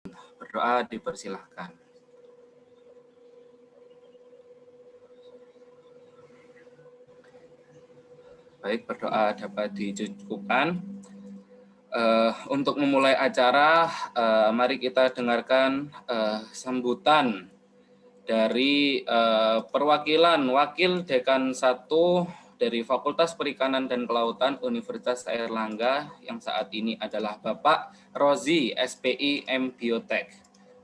Berdoa dipersilahkan. Baik, berdoa dapat dicukupkan. Untuk memulai acara, mari kita dengarkan sambutan dari perwakilan Wakil Dekan 1 dari Fakultas Perikanan dan Kelautan Universitas Airlangga yang saat ini adalah Bapak Rozi, SPI M Biotek.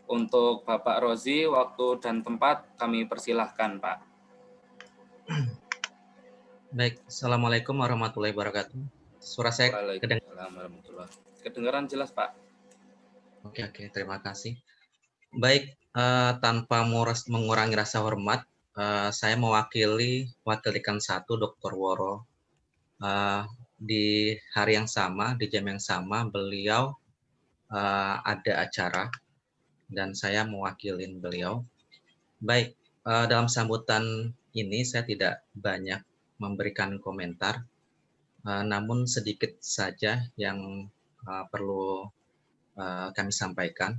Untuk Bapak Rozi, waktu dan tempat kami persilahkan, Pak. Baik, Assalamualaikum warahmatullahi wabarakatuh. Suara saya kedengaran? Waalaikumsalam warahmatullahi wabarakatuh. Kedengaran jelas, Pak. Oke, terima kasih. Baik, tanpa mengurangi rasa hormat, saya mewakili Wakil Dekan 1, Dr. Woro. Di hari yang sama, di jam yang sama, beliau ada acara dan saya mewakili beliau. Baik, dalam sambutan ini saya tidak banyak memberikan komentar, namun sedikit saja yang perlu kami sampaikan.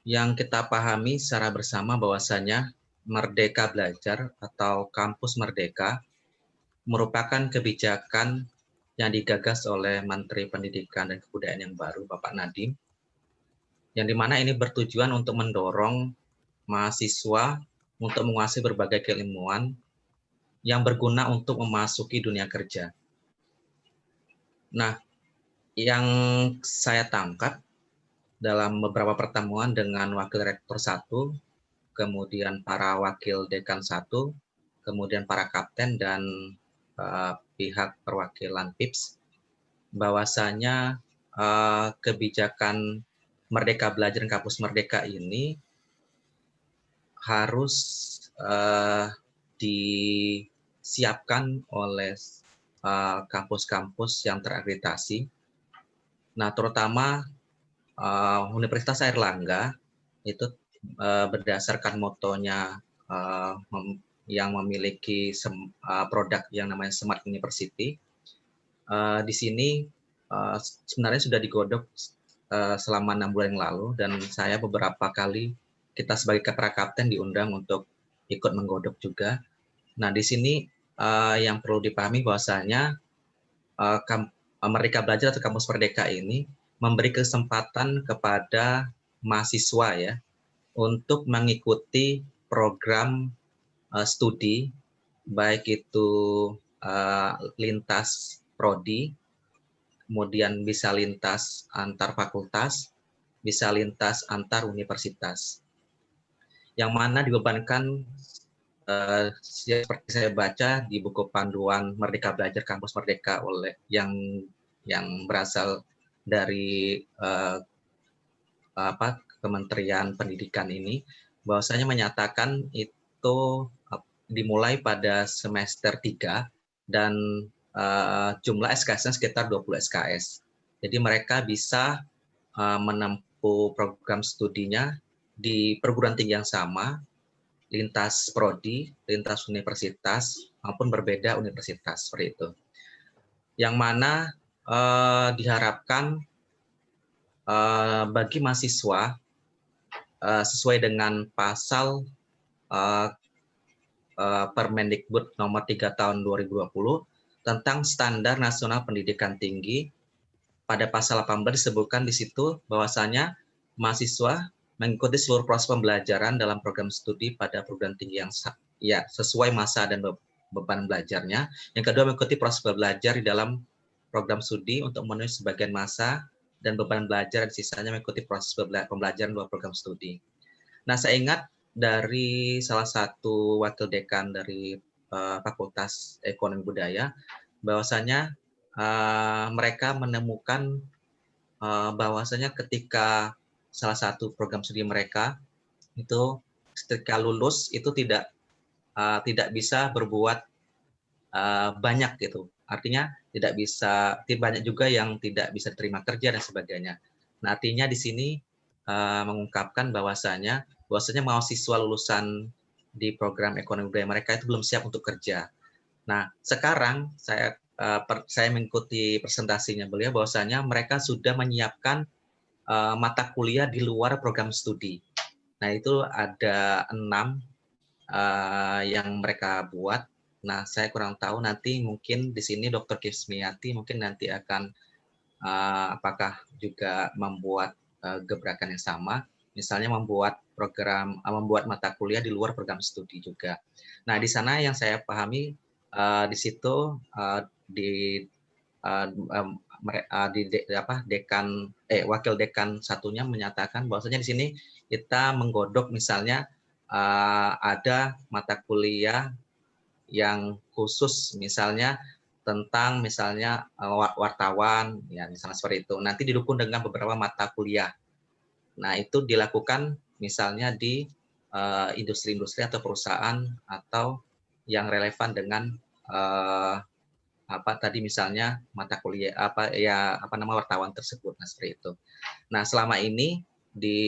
Yang kita pahami secara bersama bahwasanya Merdeka Belajar atau Kampus Merdeka merupakan kebijakan yang digagas oleh Menteri Pendidikan dan Kebudayaan yang baru, Bapak Nadiem, yang dimana ini bertujuan untuk mendorong mahasiswa untuk menguasai berbagai keilmuan yang berguna untuk memasuki dunia kerja. Nah, yang saya tangkap dalam beberapa pertemuan dengan Wakil Rektor 1, kemudian para Wakil Dekan 1, kemudian para kapten dan pihak perwakilan PIPS, bahwasanya kebijakan Merdeka Belajar dan Kampus Merdeka ini harus disiapkan oleh kampus-kampus yang terakreditasi. Nah, terutama Universitas Airlangga itu berdasarkan motonya yang memiliki produk yang namanya Smart University. Di sini sebenarnya sudah digodok selama 6 bulan yang lalu, dan saya beberapa kali kita sebagai para kapten diundang untuk ikut menggodok juga. Nah, di sini yang perlu dipahami bahwasanya Merdeka Belajar atau Kampus Merdeka ini memberi kesempatan kepada mahasiswa ya untuk mengikuti program studi, baik itu lintas prodi, kemudian bisa lintas antar fakultas, bisa lintas antar universitas, yang mana dibebankan seperti saya baca di buku panduan Merdeka Belajar Kampus Merdeka oleh yang berasal dari Kementerian Pendidikan ini, bahwasanya menyatakan itu dimulai pada semester 3 dan jumlah SKS-nya sekitar 20 SKS. Jadi mereka bisa menempuh program studinya di perguruan tinggi yang sama, lintas prodi, lintas universitas, maupun berbeda universitas, seperti itu. Yang mana diharapkan bagi mahasiswa sesuai dengan pasal Permendikbud nomor 3 tahun 2020 tentang Standar Nasional Pendidikan Tinggi. Pada pasal 18 disebutkan di situ bahwasanya mahasiswa mengikuti seluruh proses pembelajaran dalam program studi pada perguruan tinggi yang sesuai masa dan beban belajarnya. Yang kedua, mengikuti proses belajar di dalam program studi untuk memenuhi sebagian masa dan beban belajar, dan sisanya mengikuti proses pembelajaran dua program studi. Nah, saya ingat dari salah satu wakil dekan dari Fakultas Ekonomi Budaya, bahwasanya mereka menemukan bahwasanya ketika salah satu program studi mereka itu ketika lulus itu tidak bisa berbuat banyak gitu. Artinya banyak juga yang tidak bisa terima kerja dan sebagainya. Nah, artinya di sini mengungkapkan bahwasanya mahasiswa lulusan di program ekonomi budaya mereka itu belum siap untuk kerja. Nah, sekarang saya saya mengikuti presentasinya beliau bahwasanya mereka sudah menyiapkan mata kuliah di luar program studi. Nah, itu ada 6 yang mereka buat. Nah, saya kurang tahu nanti mungkin di sini Dr. Kismiati mungkin nanti akan apakah juga membuat gebrakan yang sama, misalnya membuat membuat mata kuliah di luar program studi juga. Nah, di sana yang saya pahami di situ di wakil dekan satunya menyatakan bahwasanya di sini kita menggodok misalnya ada mata kuliah yang khusus misalnya tentang misalnya wartawan ya misalnya seperti itu. Nanti didukung dengan beberapa mata kuliah. Nah, itu dilakukan misalnya di industri-industri atau perusahaan atau yang relevan dengan misalnya mata kuliah wartawan tersebut. Nah, seperti itu. Nah, selama ini di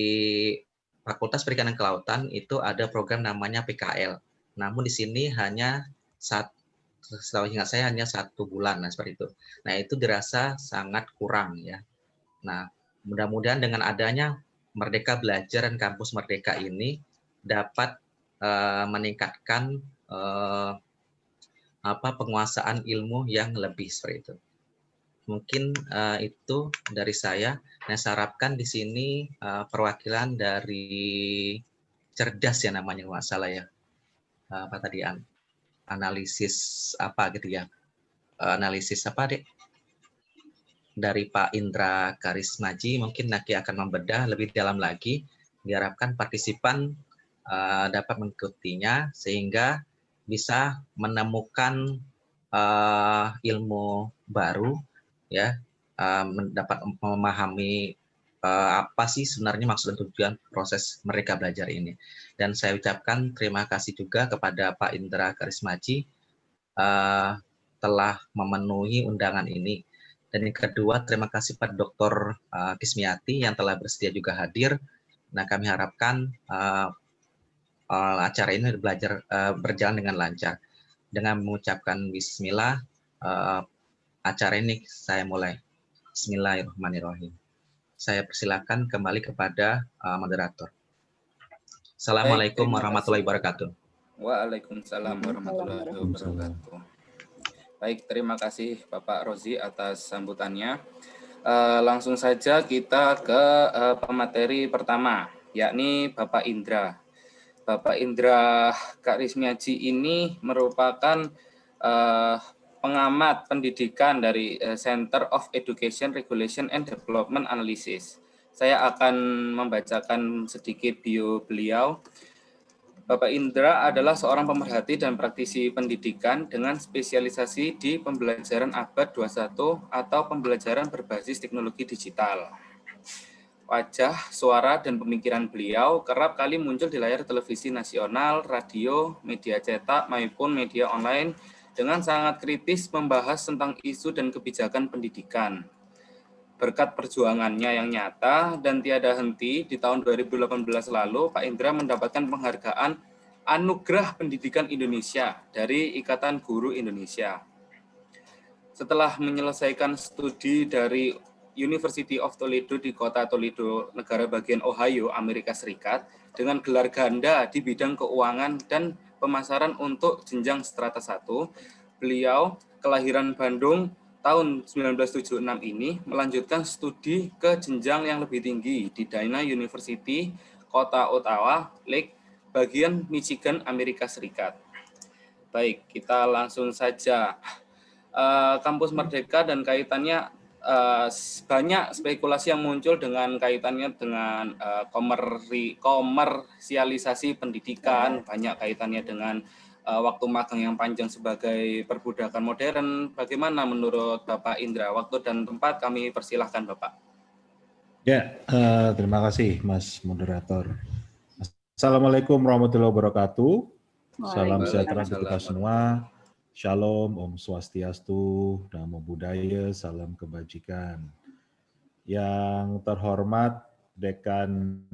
Fakultas Perikanan Kelautan itu ada program namanya PKL. Namun di sini hanya setahu ingat saya hanya 1 bulan, nah seperti itu. Nah, itu dirasa sangat kurang ya. Nah, mudah-mudahan dengan adanya Merdeka Belajar dan Kampus Merdeka ini dapat meningkatkan penguasaan ilmu yang lebih seperti itu. Mungkin itu dari saya. Nah, saya harapkan di sini perwakilan dari cerdas ya namanya nggak salah ya. Analisis gitu ya. Analisis dek? Dari Pak Indra Karismaji mungkin nanti akan membedah lebih dalam lagi. Diharapkan partisipan dapat mengikutinya sehingga bisa menemukan ilmu baru ya, dapat memahami apa sih sebenarnya maksud dan tujuan proses Merdeka Belajar ini. Dan saya ucapkan terima kasih juga kepada Pak Indra Karismaji telah memenuhi undangan ini. Dan yang kedua, terima kasih pada Dr. Kismiati yang telah bersedia juga hadir. Nah, kami harapkan acara ini berjalan dengan lancar. Dengan mengucapkan Bismillah, acara ini saya mulai. Bismillahirrahmanirrahim. Saya persilakan kembali kepada moderator. Assalamualaikum warahmatullahi wabarakatuh. Waalaikumsalam warahmatullahi wabarakatuh. Baik, terima kasih Bapak Rozi atas sambutannya. Langsung saja kita ke pemateri pertama, yakni Bapak Indra. Bapak Indra Karismiaji ini merupakan pengamat pendidikan dari Center of Education Regulation and Development Analysis. Saya akan membacakan sedikit bio beliau. Bapak Indra adalah seorang pemerhati dan praktisi pendidikan dengan spesialisasi di pembelajaran abad 21 atau pembelajaran berbasis teknologi digital. Wajah, suara, dan pemikiran beliau kerap kali muncul di layar televisi nasional, radio, media cetak, maupun media online dengan sangat kritis membahas tentang isu dan kebijakan pendidikan. Berkat perjuangannya yang nyata dan tiada henti, di tahun 2018 lalu, Pak Indra mendapatkan penghargaan Anugerah Pendidikan Indonesia dari Ikatan Guru Indonesia. Setelah menyelesaikan studi dari University of Toledo di kota Toledo, negara bagian Ohio, Amerika Serikat, dengan gelar ganda di bidang keuangan dan pemasaran untuk jenjang strata 1, beliau kelahiran Bandung tahun 1976 ini melanjutkan studi ke jenjang yang lebih tinggi di Dana University, kota Ottawa, Lake, bagian Michigan, Amerika Serikat. Baik, kita langsung saja. Kampus Merdeka dan kaitannya banyak spekulasi yang muncul dengan kaitannya dengan komersialisasi pendidikan, banyak kaitannya dengan waktu magang yang panjang sebagai perbudakan modern. Bagaimana menurut Bapak Indra? Waktu dan tempat kami persilahkan Bapak. Ya, terima kasih Mas Moderator. Assalamualaikum warahmatullahi wabarakatuh. Salam sejahtera untuk kita semua. Shalom, Om Swastiastu, Namo Buddhaya, salam kebajikan. Yang terhormat Dekan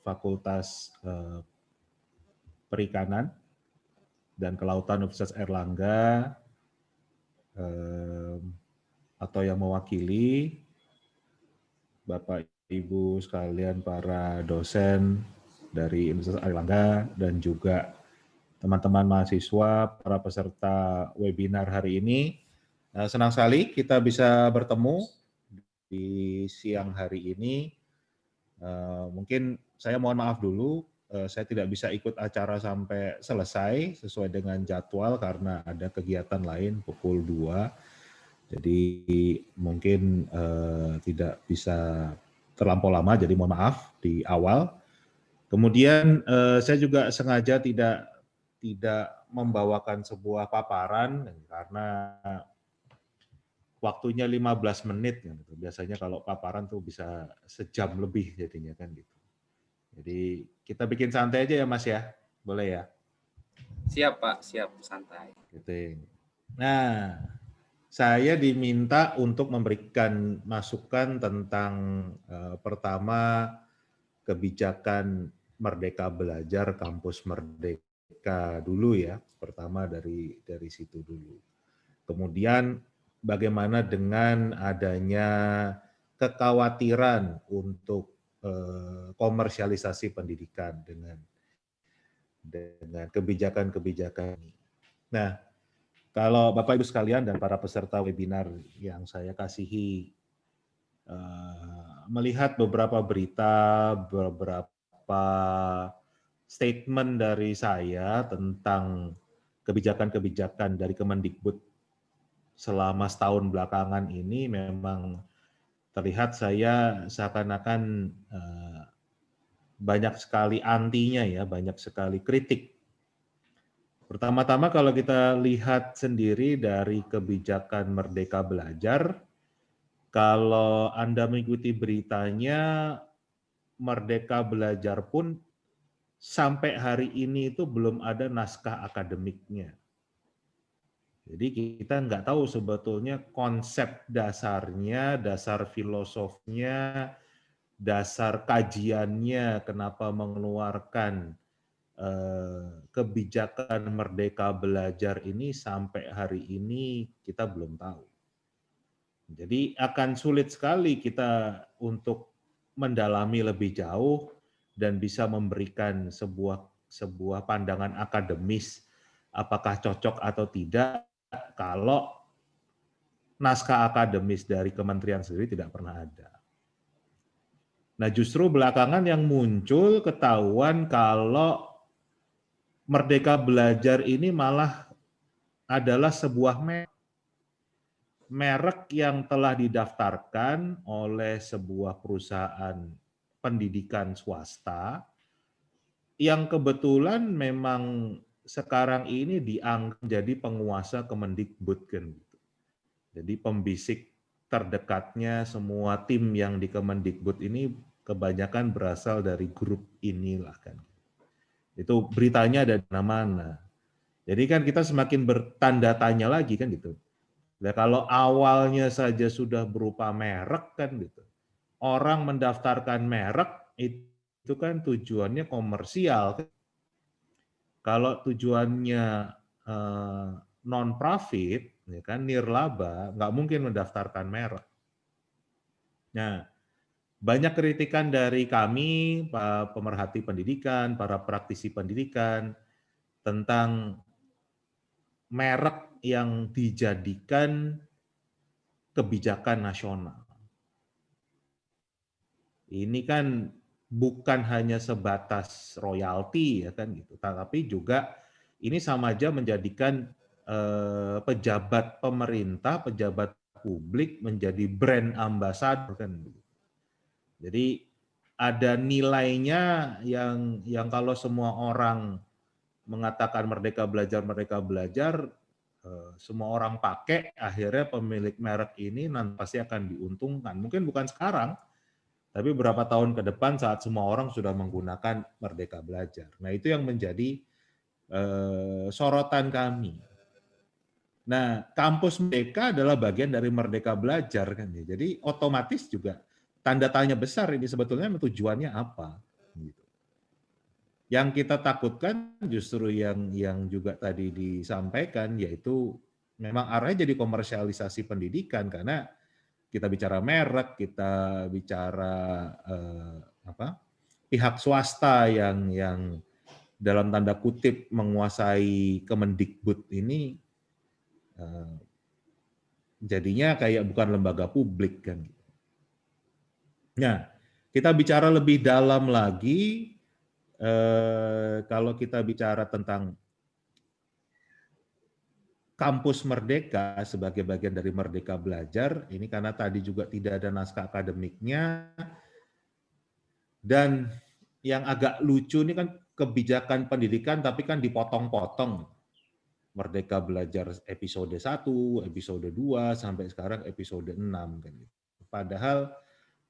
Fakultas Perikanan dan Kelautan Universitas Airlangga, atau yang mewakili Bapak Ibu sekalian para dosen dari Universitas Airlangga dan juga teman-teman mahasiswa, para peserta webinar hari ini. Senang sekali kita bisa bertemu di siang hari ini. Mungkin saya mohon maaf dulu, saya tidak bisa ikut acara sampai selesai sesuai dengan jadwal karena ada kegiatan lain pukul 2. Jadi mungkin tidak bisa terlampau lama, jadi mohon maaf di awal. Kemudian saya juga sengaja tidak membawakan sebuah paparan karena waktunya 15 menit. Gitu. Biasanya kalau paparan tuh bisa sejam lebih jadinya kan gitu. Jadi kita bikin santai aja ya Mas ya, boleh ya? Siap Pak, siap, santai. Gitu. Nah, saya diminta untuk memberikan masukan tentang pertama kebijakan Merdeka Belajar Kampus Merdeka dulu ya, pertama dari situ dulu. Kemudian bagaimana dengan adanya kekhawatiran untuk komersialisasi pendidikan dengan kebijakan-kebijakan ini. Nah, kalau Bapak Ibu sekalian dan para peserta webinar yang saya kasihi, melihat beberapa berita, beberapa statement dari saya tentang kebijakan-kebijakan dari Kemendikbud selama setahun belakangan ini, memang terlihat saya seakan-akan banyak sekali antinya ya, banyak sekali kritik. Pertama-tama kalau kita lihat sendiri dari kebijakan Merdeka Belajar, kalau Anda mengikuti beritanya, Merdeka Belajar pun sampai hari ini itu belum ada naskah akademiknya. Jadi kita nggak tahu sebetulnya konsep dasarnya, dasar filosofinya, dasar kajiannya, kenapa mengeluarkan kebijakan Merdeka Belajar ini sampai hari ini kita belum tahu. Jadi akan sulit sekali kita untuk mendalami lebih jauh dan bisa memberikan sebuah pandangan akademis apakah cocok atau tidak kalau naskah akademis dari kementerian sendiri tidak pernah ada. Nah, justru belakangan yang muncul ketahuan kalau Merdeka Belajar ini malah adalah sebuah merek yang telah didaftarkan oleh sebuah perusahaan pendidikan swasta yang kebetulan memang sekarang ini dianggap jadi penguasa Kemendikbud kan gitu. Jadi pembisik terdekatnya semua tim yang di Kemendikbud ini kebanyakan berasal dari grup inilah kan. Itu beritanya ada di mana-mana. Jadi kan kita semakin bertanda tanya lagi kan gitu. Nah, kalau awalnya saja sudah berupa merek kan gitu. Orang mendaftarkan merek itu kan tujuannya komersial. Kalau tujuannya non-profit, ya kan nirlaba, nggak mungkin mendaftarkan merek. Nah, banyak kritikan dari kami, para pemerhati pendidikan, para praktisi pendidikan, tentang merek yang dijadikan kebijakan nasional. Ini kan bukan hanya sebatas royalti ya kan gitu, tapi juga ini sama aja menjadikan pejabat pemerintah, pejabat publik menjadi brand ambassador kan. Jadi ada nilainya yang kalau semua orang mengatakan merdeka belajar, semua orang pakai, akhirnya pemilik merek ini nanti pasti akan diuntungkan. Mungkin bukan sekarang, tapi beberapa tahun ke depan saat semua orang sudah menggunakan Merdeka Belajar. Nah itu yang menjadi sorotan kami. Nah kampus Merdeka adalah bagian dari Merdeka Belajar kan ya. Jadi otomatis juga tanda tanya besar ini sebetulnya tujuannya apa. Gitu. Yang kita takutkan justru yang juga tadi disampaikan yaitu memang arahnya jadi komersialisasi pendidikan karena kita bicara merek, kita bicara pihak swasta yang dalam tanda kutip menguasai Kemendikbud ini jadinya kayak bukan lembaga publik kan. Nah, kita bicara lebih dalam lagi kalau kita bicara tentang Kampus Merdeka sebagai bagian dari Merdeka Belajar, ini karena tadi juga tidak ada naskah akademiknya, dan yang agak lucu ini kan kebijakan pendidikan tapi kan dipotong-potong. Merdeka Belajar episode 1, episode 2, sampai sekarang episode 6. Kan. Padahal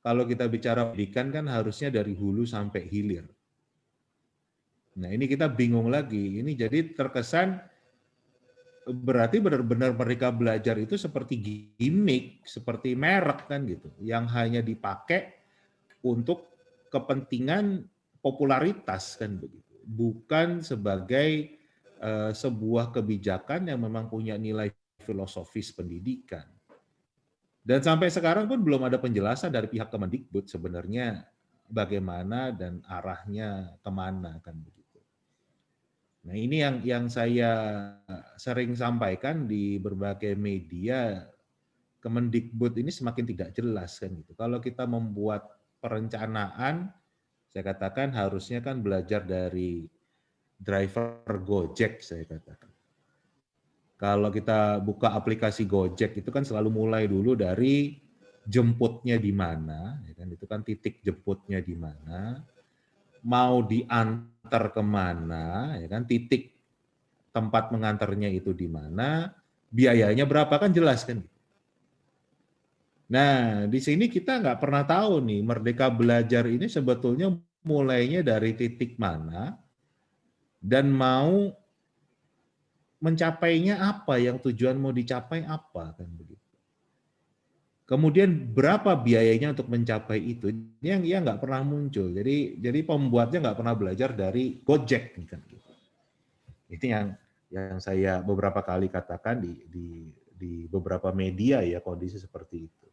kalau kita bicara pendidikan kan harusnya dari hulu sampai hilir. Nah ini kita bingung lagi, ini jadi terkesan berarti benar-benar Merdeka Belajar itu seperti gimmick, seperti merek kan gitu, yang hanya dipakai untuk kepentingan popularitas kan begitu, bukan sebagai sebuah kebijakan yang memang punya nilai filosofis pendidikan. Dan sampai sekarang pun belum ada penjelasan dari pihak Kemendikbud sebenarnya bagaimana dan arahnya kemana kan begitu. Nah ini yang saya sering sampaikan di berbagai media, Kemendikbud ini semakin tidak jelas kan gitu. Kalau kita membuat perencanaan, saya katakan harusnya kan belajar dari driver Gojek saya katakan. Kalau kita buka aplikasi Gojek itu kan selalu mulai dulu dari jemputnya di mana, ya kan itu kan titik jemputnya di mana, mau diantar kemana, ya kan titik tempat mengantarnya itu di mana, biayanya berapa kan jelas kan. Nah di sini kita nggak pernah tahu nih Merdeka Belajar ini sebetulnya mulainya dari titik mana dan mau mencapainya apa, yang tujuan mau dicapai apa kan begitu. Kemudian berapa biayanya untuk mencapai itu? Yang nggak pernah muncul. Jadi pembuatnya nggak pernah belajar dari Gojek kan. Itu yang saya beberapa kali katakan di beberapa media ya kondisi seperti itu.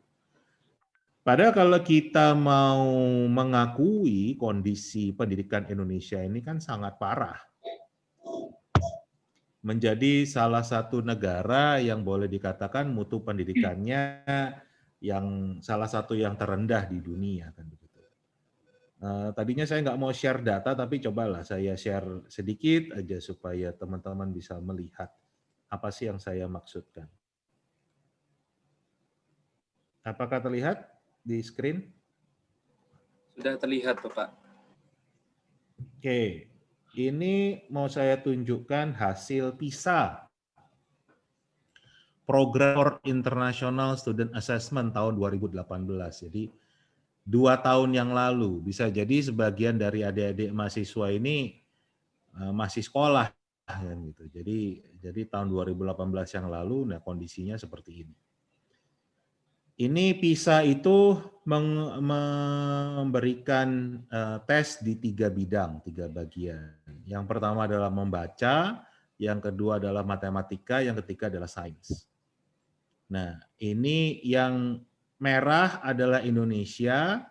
Padahal kalau kita mau mengakui kondisi pendidikan Indonesia ini kan sangat parah. Menjadi salah satu negara yang boleh dikatakan mutu pendidikannya yang salah satu yang terendah di dunia kan begitu. Tadinya saya nggak mau share data tapi cobalah saya share sedikit aja supaya teman-teman bisa melihat apa sih yang saya maksudkan. Apakah terlihat di screen? Sudah terlihat, Bapak. Oke, ini mau saya tunjukkan hasil PISA. Program for International Student Assessment tahun 2018. Jadi 2 tahun yang lalu, bisa jadi sebagian dari adik-adik mahasiswa ini masih sekolah kan gitu. Jadi tahun 2018 yang lalu nah kondisinya seperti ini. Ini PISA itu memberikan tes di 3 bidang, 3 bagian. Yang pertama adalah membaca, yang kedua adalah matematika, yang ketiga adalah sains. Nah, ini yang merah adalah Indonesia,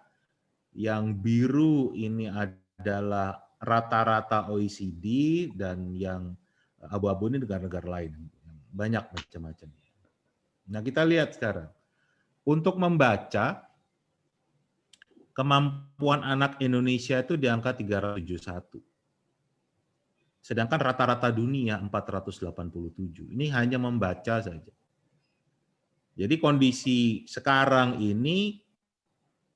yang biru ini adalah rata-rata OECD, dan yang abu-abu ini negara-negara lain. Banyak macam-macam. Nah, kita lihat sekarang. Untuk membaca, kemampuan anak Indonesia itu di angka 371. Sedangkan rata-rata dunia 487. Ini hanya membaca saja. Jadi kondisi sekarang ini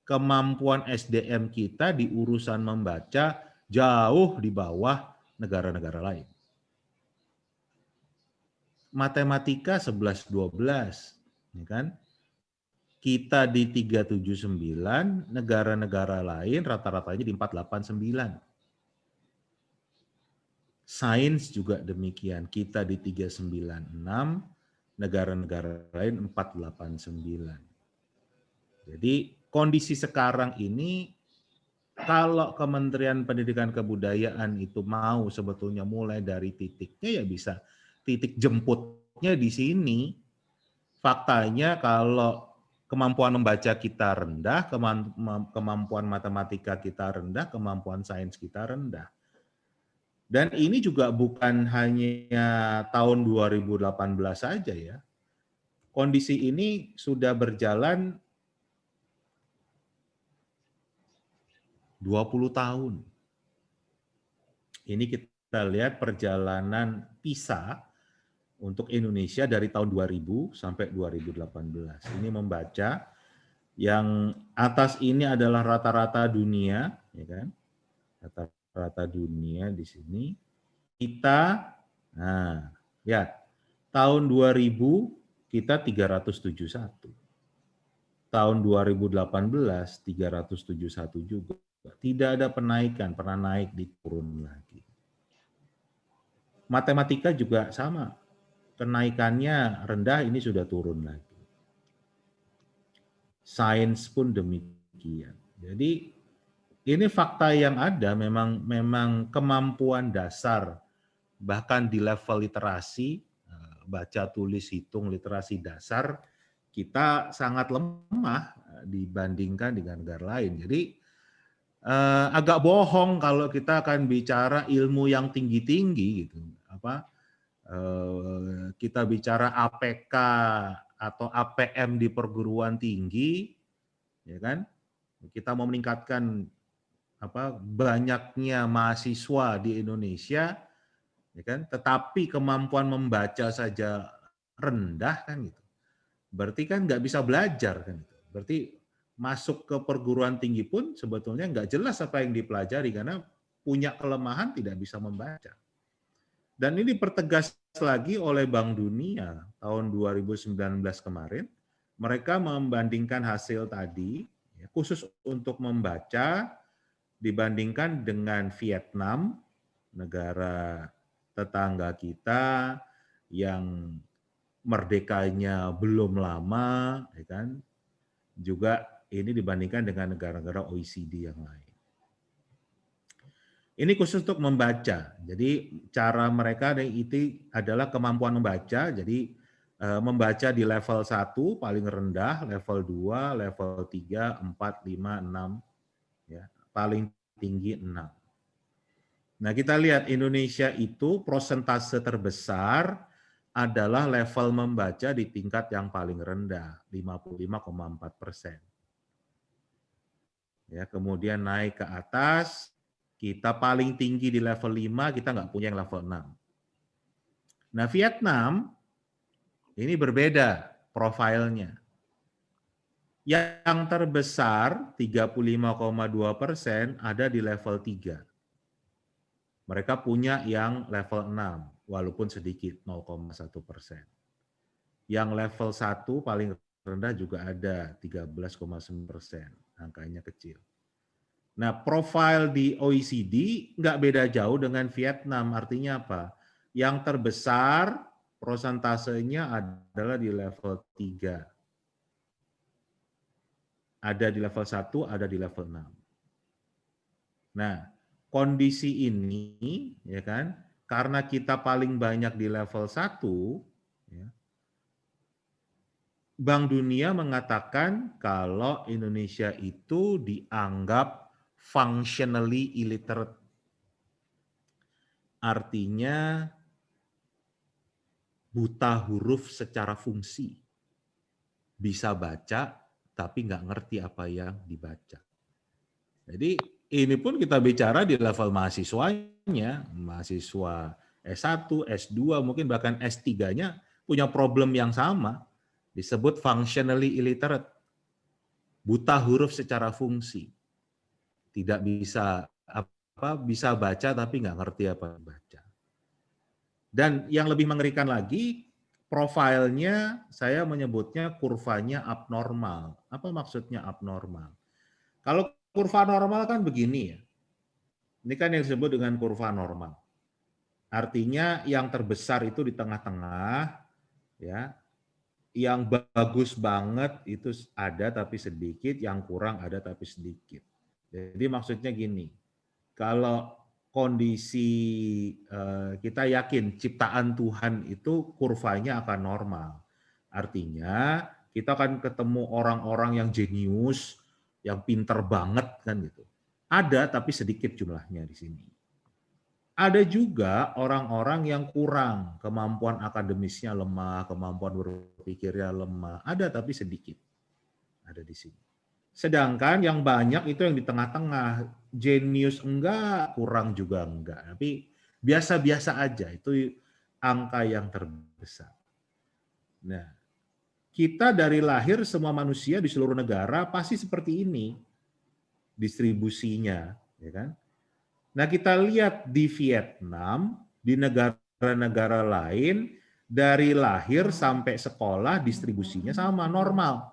kemampuan SDM kita di urusan membaca jauh di bawah negara-negara lain. Matematika 11-12, ya kan? Kita di 379, negara-negara lain rata-ratanya di 489. Sains juga demikian, kita di 396, negara-negara lain 489. Jadi kondisi sekarang ini, kalau Kementerian Pendidikan Kebudayaan itu mau sebetulnya mulai dari titiknya ya bisa titik jemput buruknya di sini. Faktanya kalau kemampuan membaca kita rendah, kemampuan matematika kita rendah, kemampuan sains kita rendah. Dan ini juga bukan hanya tahun 2018 saja ya. Kondisi ini sudah berjalan 20 tahun. Ini kita lihat perjalanan PISA untuk Indonesia dari tahun 2000 sampai 2018. Ini membaca yang atas ini adalah rata-rata dunia, ya kan? Rata-rata dunia di sini. Kita, nah, ya, tahun 2000 kita 371. Tahun 2018 371 juga. Tidak ada penaikan, pernah naik diturun lagi. Matematika juga sama. Kenaikannya rendah, ini sudah turun lagi. Sains pun demikian. Jadi ini fakta yang ada, memang kemampuan dasar bahkan di level literasi, baca tulis hitung literasi dasar kita sangat lemah dibandingkan dengan negara lain. Jadi agak bohong kalau kita akan bicara ilmu yang tinggi-tinggi gitu. Kita bicara APK atau APM di perguruan tinggi, ya kan? Kita mau meningkatkan banyaknya mahasiswa di Indonesia, ya kan? Tetapi kemampuan membaca saja rendah kan gitu. Berarti kan nggak bisa belajar kan gitu. Berarti masuk ke perguruan tinggi pun sebetulnya nggak jelas apa yang dipelajari karena punya kelemahan tidak bisa membaca. Dan ini dipertegas lagi oleh Bank Dunia tahun 2019 kemarin. Mereka membandingkan hasil tadi, khusus untuk membaca, dibandingkan dengan Vietnam, negara tetangga kita yang merdekanya belum lama, ya kan? Juga ini dibandingkan dengan negara-negara OECD yang lain. Ini khusus untuk membaca. Jadi cara mereka itu adalah kemampuan membaca. Jadi membaca di level 1 paling rendah, level 2, level 3, 4, 5, 6, ya, paling tinggi 6. Nah, kita lihat Indonesia itu prosentase terbesar adalah level membaca di tingkat yang paling rendah, 55,4%. Ya, kemudian naik ke atas, kita paling tinggi di level 5, kita nggak punya yang level 6. Nah, Vietnam ini berbeda profilnya. Yang terbesar 35,2% ada di level 3. Mereka punya yang level 6, walaupun sedikit 0,1%. Yang level 1 paling rendah juga ada 13,9%, angkanya kecil. Nah, profil di OECD nggak beda jauh dengan Vietnam. Artinya apa? Yang terbesar prosentasenya adalah di level 3. Ada di level 1, ada di level 6. Nah, kondisi ini, ya kan, karena kita paling banyak di level 1, ya, Bank Dunia mengatakan kalau Indonesia itu dianggap functionally illiterate. Artinya buta huruf secara fungsi. Bisa baca, tapi nggak ngerti apa yang dibaca. Jadi ini pun kita bicara di level mahasiswanya, mahasiswa S1, S2, mungkin bahkan S3-nya punya problem yang sama. Disebut functionally illiterate. Buta huruf secara fungsi. Tidak bisa bisa baca tapi nggak ngerti apa yang baca. Dan yang lebih mengerikan lagi, profilnya saya menyebutnya kurvanya abnormal. Apa maksudnya abnormal? Kalau kurva normal kan begini ya. Ini kan yang disebut dengan kurva normal. Artinya yang terbesar itu di tengah-tengah, ya. Yang bagus banget itu ada tapi sedikit, yang kurang ada tapi sedikit. Jadi maksudnya gini, kalau kondisi kita yakin ciptaan Tuhan itu kurvanya akan normal. Artinya kita akan ketemu orang-orang yang jenius, yang pinter banget kan gitu. Ada tapi sedikit jumlahnya di sini. Ada juga orang-orang yang kurang, kemampuan akademisnya lemah, kemampuan berpikirnya lemah. Ada tapi sedikit. Ada di sini. Sedangkan yang banyak itu yang di tengah-tengah. Jenius enggak, kurang juga enggak. Tapi biasa-biasa aja. Itu angka yang terbesar. Nah, kita dari lahir semua manusia di seluruh negara pasti seperti ini distribusinya, ya kan? Nah, kita lihat di Vietnam, di negara-negara lain, dari lahir sampai sekolah distribusinya sama, normal.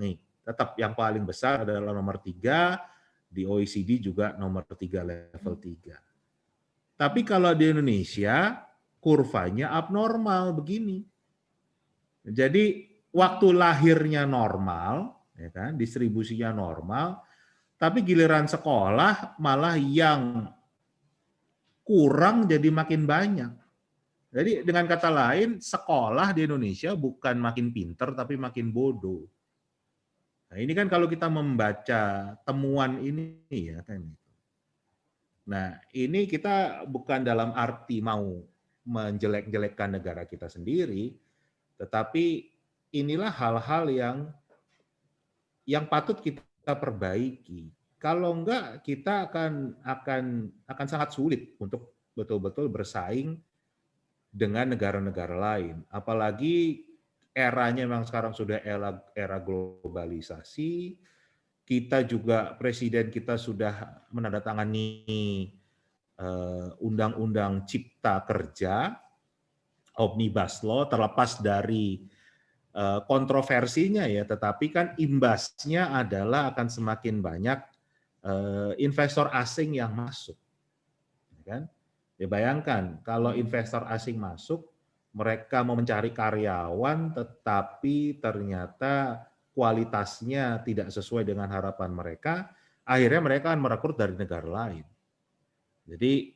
Nih, tetap yang paling besar adalah nomor 3, di OECD juga nomor 3, level 3. Tapi kalau di Indonesia, kurvanya abnormal begini. Jadi, waktu lahirnya normal, ya kan, distribusinya normal, tapi giliran sekolah malah yang kurang jadi makin banyak. Jadi dengan kata lain, sekolah di Indonesia bukan makin pinter tapi makin bodoh. Nah, ini kan kalau kita membaca temuan ini ya kan. Nah, ini kita bukan dalam arti mau menjelek-jelekkan negara kita sendiri, tetapi inilah hal-hal yang patut kita perbaiki. Kalau enggak, kita akan sangat sulit untuk betul-betul bersaing dengan negara-negara lain. Apalagi eranya memang sekarang sudah era globalisasi. Kita juga, presiden kita sudah menandatangani undang-undang cipta kerja, Omnibus Law, terlepas dari kontroversinya ya, tetapi kan imbasnya adalah akan semakin banyak investor asing yang masuk, kan? Ya bayangkan kalau investor asing masuk, mereka mau mencari karyawan, tetapi ternyata kualitasnya tidak sesuai dengan harapan mereka, akhirnya mereka akan merekrut dari negara lain. Jadi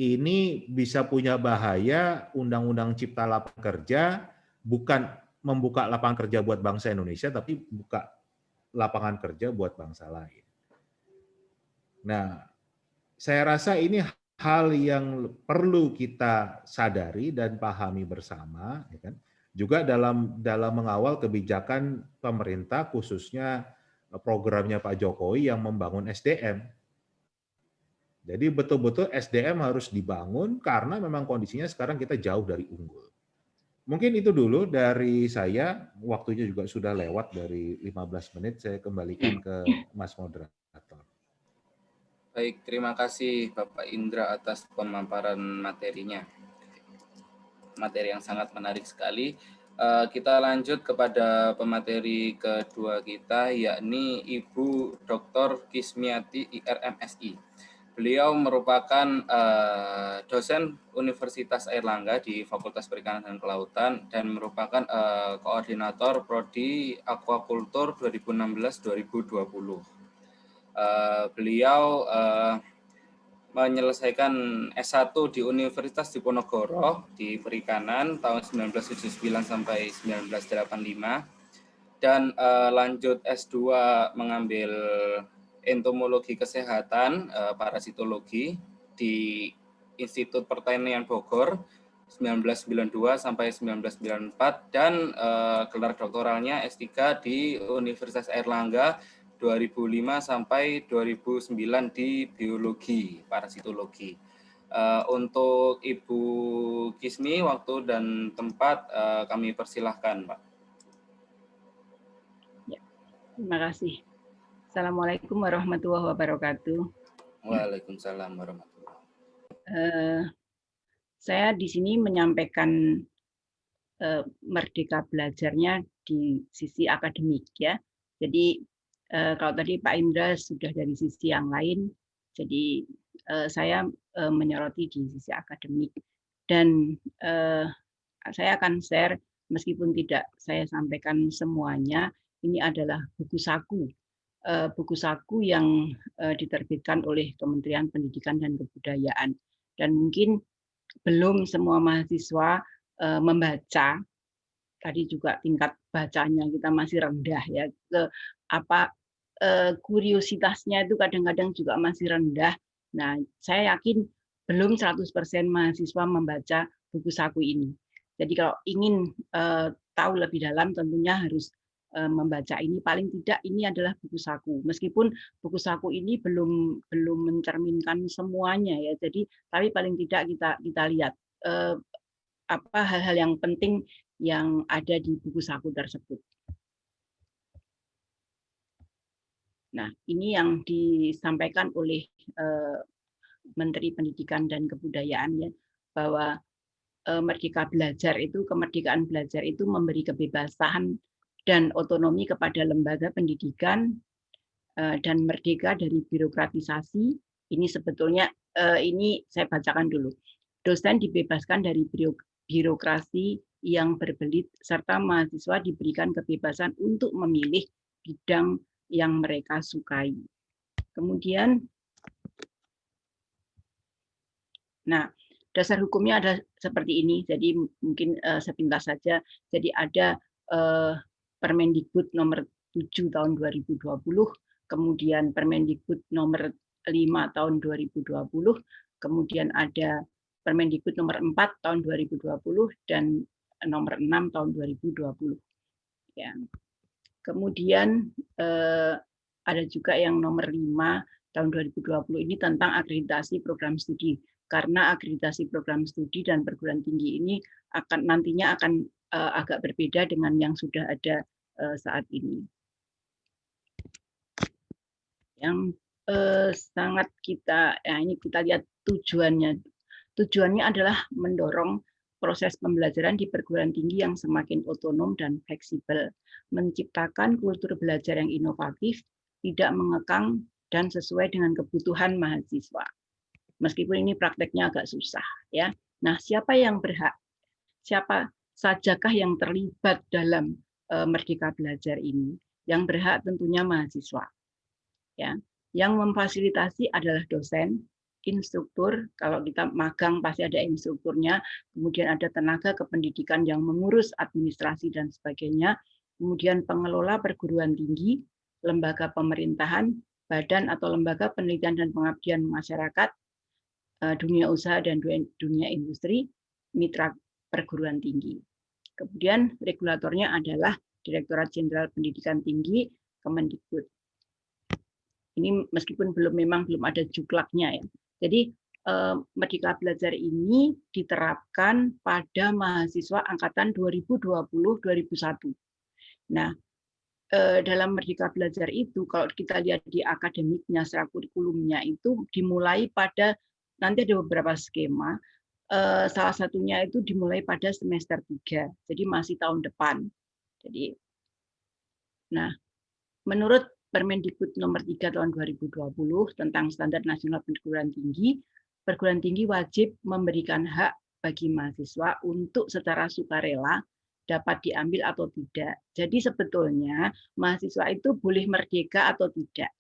ini bisa punya bahaya undang-undang cipta lapangan kerja bukan membuka lapangan kerja buat bangsa Indonesia, tapi buka lapangan kerja buat bangsa lain. Nah, saya rasa ini hal yang perlu kita sadari dan pahami bersama, ya kan? Juga dalam mengawal kebijakan pemerintah, khususnya programnya Pak Jokowi yang membangun SDM. Jadi betul-betul SDM harus dibangun karena memang kondisinya sekarang kita jauh dari unggul. Mungkin itu dulu dari saya, waktunya juga sudah lewat dari 15 menit, saya kembalikan ke Mas Moderator. Baik, terima kasih Bapak Indra atas pemaparan materinya. Materi yang sangat menarik sekali. Kita lanjut kepada pemateri kedua kita, yakni Ibu Dr. Kismiati IRMSI. Beliau merupakan dosen Universitas Airlangga di Fakultas Perikanan dan Kelautan dan merupakan koordinator Prodi Aquacultur 2016-2020. Beliau menyelesaikan S1 di Universitas Diponegoro di Perikanan tahun 1979 sampai 1985 dan lanjut S2 mengambil entomologi kesehatan, parasitologi di Institut Pertanian Bogor 1992 sampai 1994 dan gelar doktoralnya S3 di Universitas Airlangga 2005 sampai 2009 di biologi parasitologi. Untuk Ibu Kismi, waktu dan tempat kami persilahkan, Pak. Ya, terima kasih. Assalamualaikum warahmatullahi wabarakatuh. Waalaikumsalam warahmatullahi wabarakatuh. Saya di sini menyampaikan merdeka belajarnya di sisi akademik ya. Jadi kalau tadi Pak Indra sudah dari sisi yang lain, jadi saya menyoroti di sisi akademik dan saya akan share meskipun tidak saya sampaikan semuanya. Ini adalah buku saku buku saku yang diterbitkan oleh Kementerian Pendidikan dan Kebudayaan. Dan mungkin belum semua mahasiswa membaca. Tadi juga tingkat bacanya kita masih rendah ya. Kuriositasnya itu kadang-kadang juga masih rendah. Nah, saya yakin belum 100% mahasiswa membaca buku saku ini. Jadi kalau ingin tahu lebih dalam tentunya harus membaca ini. Paling tidak ini adalah buku saku. Meskipun buku saku ini belum mencerminkan semuanya ya. Jadi tapi paling tidak kita lihat apa hal-hal yang penting yang ada di buku saku tersebut. Nah, ini yang disampaikan oleh Menteri Pendidikan dan Kebudayaan ya, bahwa kemerdekaan belajar itu memberi kebebasan dan otonomi kepada lembaga pendidikan dan merdeka dari birokratisasi. Ini sebetulnya ini saya bacakan dulu. Dosen dibebaskan dari birokrasi yang berbelit serta mahasiswa diberikan kebebasan untuk memilih bidang yang mereka sukai. Kemudian, nah, dasar hukumnya ada seperti ini. Jadi mungkin sepintas saja. Jadi ada Permendikbud nomor 7 tahun 2020, kemudian Permendikbud nomor 5 tahun 2020, kemudian ada Permendikbud nomor 4 tahun 2020 dan nomor 6 tahun 2020. Ya. Kemudian ada juga yang nomor 5 tahun 2020 ini tentang akreditasi program studi. Karena akreditasi program studi dan perguruan tinggi ini nantinya akan agak berbeda dengan yang sudah ada saat ini. Yang sangat ini kita lihat tujuannya. Tujuannya adalah mendorong proses pembelajaran di perguruan tinggi yang semakin otonom dan fleksibel, menciptakan kultur belajar yang inovatif, tidak mengekang dan sesuai dengan kebutuhan mahasiswa. Meskipun ini prakteknya agak susah, ya. Nah, siapa yang berhak? Siapa sajakah yang terlibat dalam Merdeka Belajar ini? Yang berhak tentunya mahasiswa, ya. Yang memfasilitasi adalah dosen, instruktur. Kalau kita magang pasti ada instrukturnya. Kemudian ada tenaga kependidikan yang mengurus administrasi dan sebagainya. Kemudian pengelola perguruan tinggi, lembaga pemerintahan, badan atau lembaga penelitian dan pengabdian masyarakat, dunia usaha dan dunia industri, mitra perguruan tinggi. Kemudian regulatornya adalah Direktorat Jenderal Pendidikan Tinggi, Kemendikbud. Ini meskipun memang belum ada juklaknya ya. Jadi Merdeka Belajar ini diterapkan pada mahasiswa angkatan 2020-2021. Nah, dalam Merdeka Belajar itu kalau kita lihat di akademiknya secara kurikulumnya itu dimulai pada nanti ada beberapa skema. Salah satunya itu dimulai pada semester 3. Jadi masih tahun depan. Jadi nah, menurut Permendikbud nomor 3 tahun 2020 tentang standar nasional perguruan tinggi wajib memberikan hak bagi mahasiswa untuk secara sukarela dapat diambil atau tidak. Jadi sebetulnya mahasiswa itu boleh merdeka atau tidak.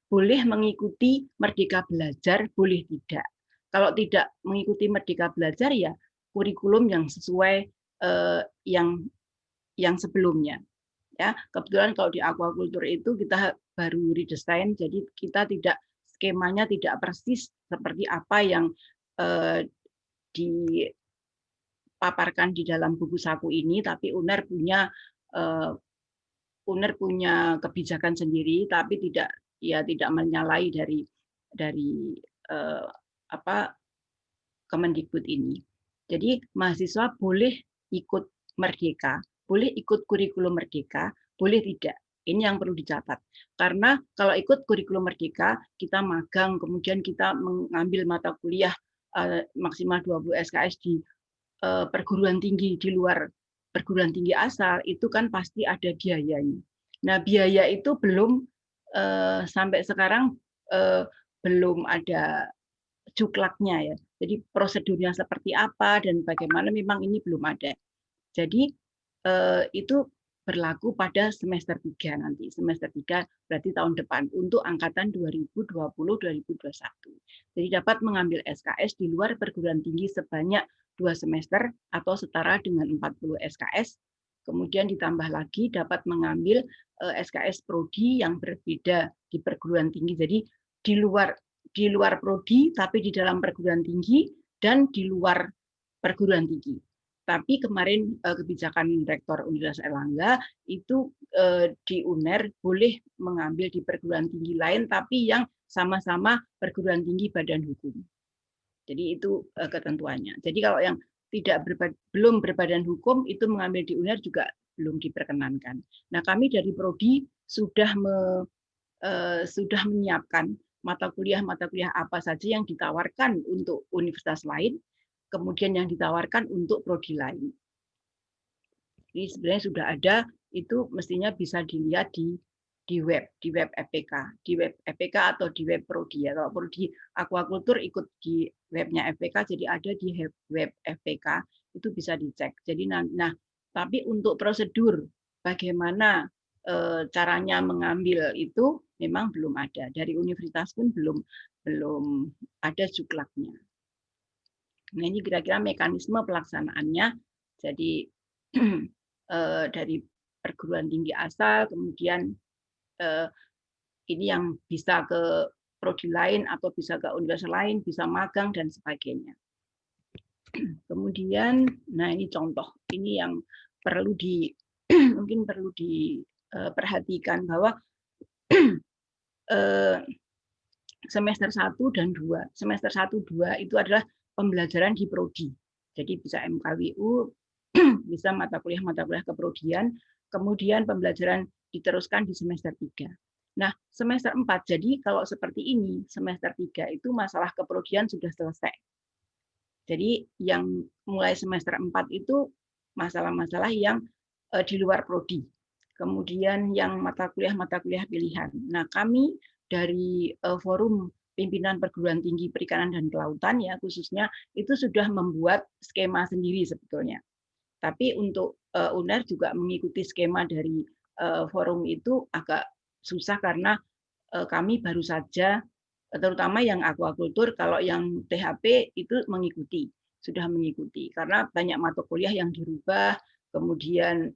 Boleh mengikuti Merdeka Belajar, boleh tidak. Kalau tidak mengikuti Merdeka Belajar ya kurikulum yang sesuai yang sebelumnya. Ya, kebetulan kalau di aquaculture itu kita baru redesign, jadi kita skemanya tidak persis seperti apa yang dipaparkan di dalam buku saku ini, tapi UNER punya kebijakan sendiri, tapi tidak menyalahi dari Kemendikbud ini. Jadi mahasiswa boleh ikut merdeka, boleh ikut kurikulum merdeka, boleh tidak. Ini yang perlu dicatat. Karena kalau ikut kurikulum merdeka, kita magang, kemudian kita mengambil mata kuliah maksimal 20 SKS di perguruan tinggi di luar perguruan tinggi asal, itu kan pasti ada biayanya. Nah, biaya itu belum sampai sekarang belum ada juklaknya ya. Jadi prosedurnya seperti apa dan bagaimana memang ini belum ada. Jadi itu berlaku pada semester 3 nanti. Semester 3 berarti tahun depan untuk angkatan 2020-2021. Jadi dapat mengambil SKS di luar perguruan tinggi sebanyak 2 semester atau setara dengan 40 SKS. Kemudian ditambah lagi dapat mengambil SKS prodi yang berbeda di perguruan tinggi. Jadi di luar prodi tapi di dalam perguruan tinggi dan di luar perguruan tinggi. Tapi kemarin kebijakan Rektor Universitas Airlangga itu di UNER boleh mengambil di perguruan tinggi lain tapi yang sama-sama perguruan tinggi badan hukum. Jadi itu ketentuannya. Jadi kalau yang belum berbadan hukum itu mengambil di UNER juga belum diperkenankan. Nah, kami dari prodi sudah menyiapkan mata kuliah apa saja yang ditawarkan untuk universitas lain, kemudian yang ditawarkan untuk prodi lain. Jadi sebenarnya sudah ada, itu mestinya bisa dilihat di web FPK, di web FPK atau di web prodi ya. Kalau prodi aquacultur ikut di webnya FPK, jadi ada di web FPK, itu bisa dicek. Jadi nah, tapi untuk prosedur bagaimana caranya mengambil itu memang belum ada. Dari universitas pun belum ada juklaknya. Nah, ini kira-kira mekanisme pelaksanaannya. Jadi dari perguruan tinggi asal, kemudian ini yang bisa ke prodi lain atau bisa ke universitas lain, bisa magang dan sebagainya. Kemudian, nah ini contoh, ini yang perlu mungkin perlu diperhatikan bahwa semester 1 dan 2. Semester 1-2 itu adalah pembelajaran di prodi. Jadi bisa MKWU, bisa mata kuliah keprodian, kemudian pembelajaran diteruskan di semester 3. Nah, semester 4, jadi kalau seperti ini, semester 3 itu masalah keprodian sudah selesai. Jadi yang mulai semester 4 itu masalah-masalah yang di luar prodi. Kemudian yang mata kuliah pilihan. Nah, kami dari Forum Pimpinan Perguruan Tinggi Perikanan dan Kelautan ya khususnya itu sudah membuat skema sendiri sebetulnya. Tapi untuk UNER juga mengikuti skema dari forum itu agak susah karena kami baru saja, terutama yang aquacultur, kalau yang THP itu sudah mengikuti karena banyak mata kuliah yang dirubah, kemudian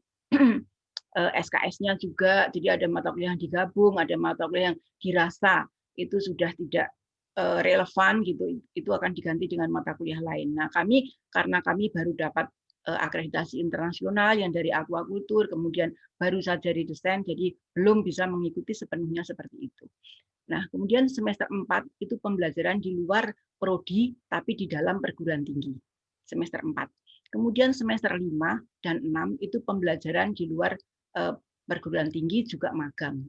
SKS-nya juga, jadi ada mata kuliah yang digabung, ada mata kuliah yang dirasa itu sudah tidak relevan gitu, itu akan diganti dengan mata kuliah lain. Nah, karena kami baru dapat akreditasi internasional yang dari aquacultur, kemudian baru saja redesain, jadi belum bisa mengikuti sepenuhnya seperti itu. Nah, kemudian semester 4 itu pembelajaran di luar prodi, tapi di dalam perguruan tinggi. Semester 4. Kemudian semester 5 dan 6 itu pembelajaran di luar perguruan tinggi juga magang.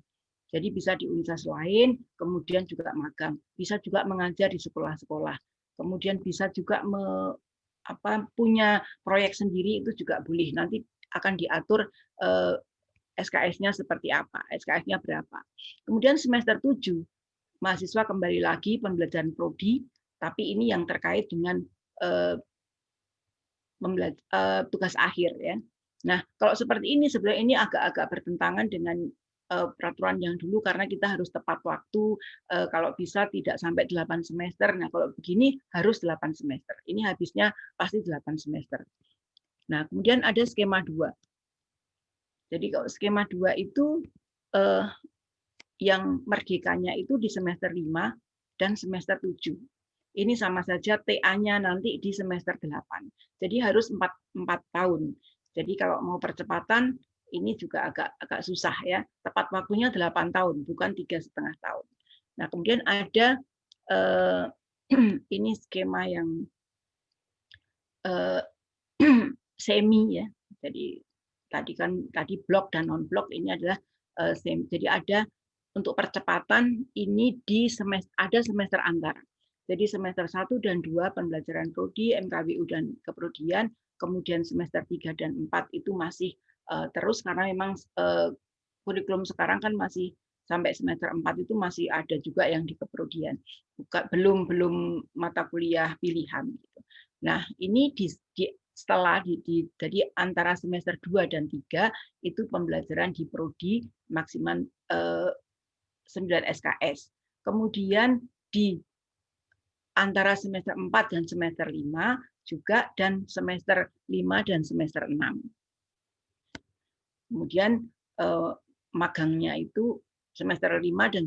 Jadi bisa di universitas lain, kemudian juga magang. Bisa juga mengajar di sekolah-sekolah. Kemudian bisa juga punya proyek sendiri, itu juga boleh. Nanti akan diatur SKS-nya seperti apa, SKS-nya berapa. Kemudian semester 7, mahasiswa kembali lagi pembelajaran prodi, tapi ini yang terkait dengan tugas akhir ya. Nah, kalau seperti ini sebenarnya ini agak-agak bertentangan dengan peraturan yang dulu karena kita harus tepat waktu, kalau bisa tidak sampai 8 semester. Nah, kalau begini harus 8 semester. Ini habisnya pasti 8 semester. Nah, kemudian ada skema 2. Jadi kalau skema 2 itu yang merdekanya itu di semester 5 dan semester 7. Ini sama saja TA-nya nanti di semester 8. Jadi harus 4 tahun. Jadi kalau mau percepatan ini juga agak susah ya. Tepat waktunya 8 tahun, bukan 3,5 tahun. Nah, kemudian ada ini skema yang semi ya. Jadi tadi blok dan non blok ini adalah semi. Jadi ada untuk percepatan ini ada semester antara. Jadi semester 1 dan 2 pembelajaran prodi, MKWU dan keprodian, kemudian semester 3 dan 4 itu masih terus karena memang kurikulum sekarang kan masih sampai semester 4 itu masih ada juga yang di keprodian. Belum mata kuliah pilihan gitu. Nah, ini setelah jadi antara semester 2 dan 3 itu pembelajaran di prodi maksimal 9 SKS. Kemudian di antara semester 4 dan semester 5 juga, dan semester 5 dan semester 6. Kemudian magangnya itu semester 5 dan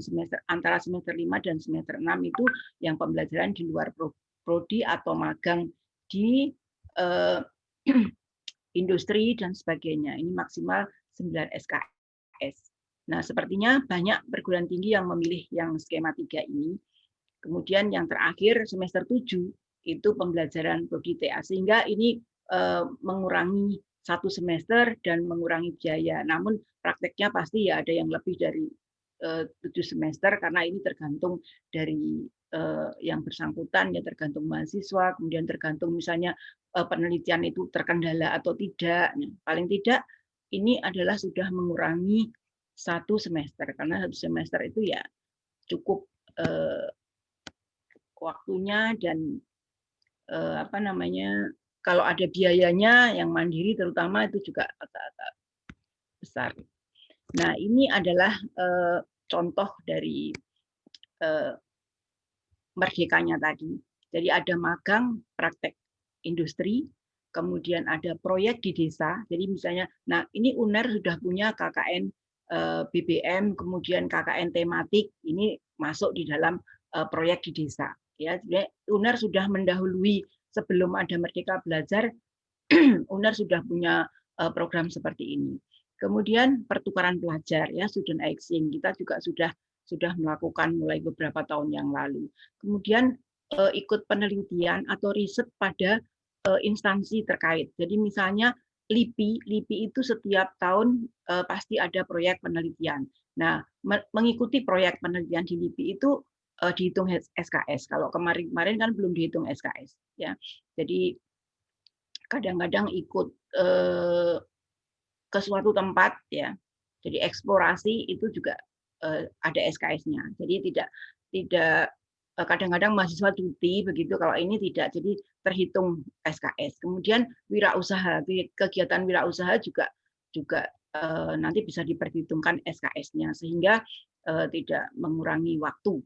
antara semester 5 dan semester 6 itu yang pembelajaran di luar prodi atau magang di industri dan sebagainya. Ini maksimal 9 SKS. Nah, sepertinya banyak perguruan tinggi yang memilih yang skema 3 ini. Kemudian yang terakhir semester 7 itu pembelajaran prodi TA, sehingga ini mengurangi 1 semester dan mengurangi biaya. Namun prakteknya pasti ya ada yang lebih dari 7 semester, karena ini tergantung dari yang bersangkutan, ya tergantung mahasiswa, kemudian tergantung misalnya penelitian itu terkendala atau tidak. Nah, paling tidak ini adalah sudah mengurangi 1 semester, karena 1 semester itu ya cukup waktunya dan apa namanya, kalau ada biayanya yang mandiri terutama itu juga agak-agak besar. Nah, ini adalah contoh dari merdekanya tadi. Jadi ada magang praktek industri, kemudian ada proyek di desa. Jadi misalnya, nah ini UNER sudah punya KKN BBM, kemudian KKN tematik, ini masuk di dalam proyek di desa. Ya, UNER sudah mendahului sebelum ada Merdeka Belajar, UNER sudah punya program seperti ini. Kemudian pertukaran pelajar, ya student exchange, kita juga sudah melakukan mulai beberapa tahun yang lalu. Kemudian ikut penelitian atau riset pada instansi terkait. Jadi misalnya LIPI itu setiap tahun pasti ada proyek penelitian. Nah, mengikuti proyek penelitian di LIPI itu dihitung SKS. Kalau kemarin kan belum dihitung SKS, ya. Jadi kadang-kadang ikut ke suatu tempat, ya. Jadi eksplorasi itu juga ada SKS-nya. Jadi tidak kadang-kadang mahasiswa cuti begitu, kalau ini tidak, jadi terhitung SKS. Kemudian wirausaha, kegiatan wirausaha juga nanti bisa diperhitungkan SKS-nya, sehingga tidak mengurangi waktu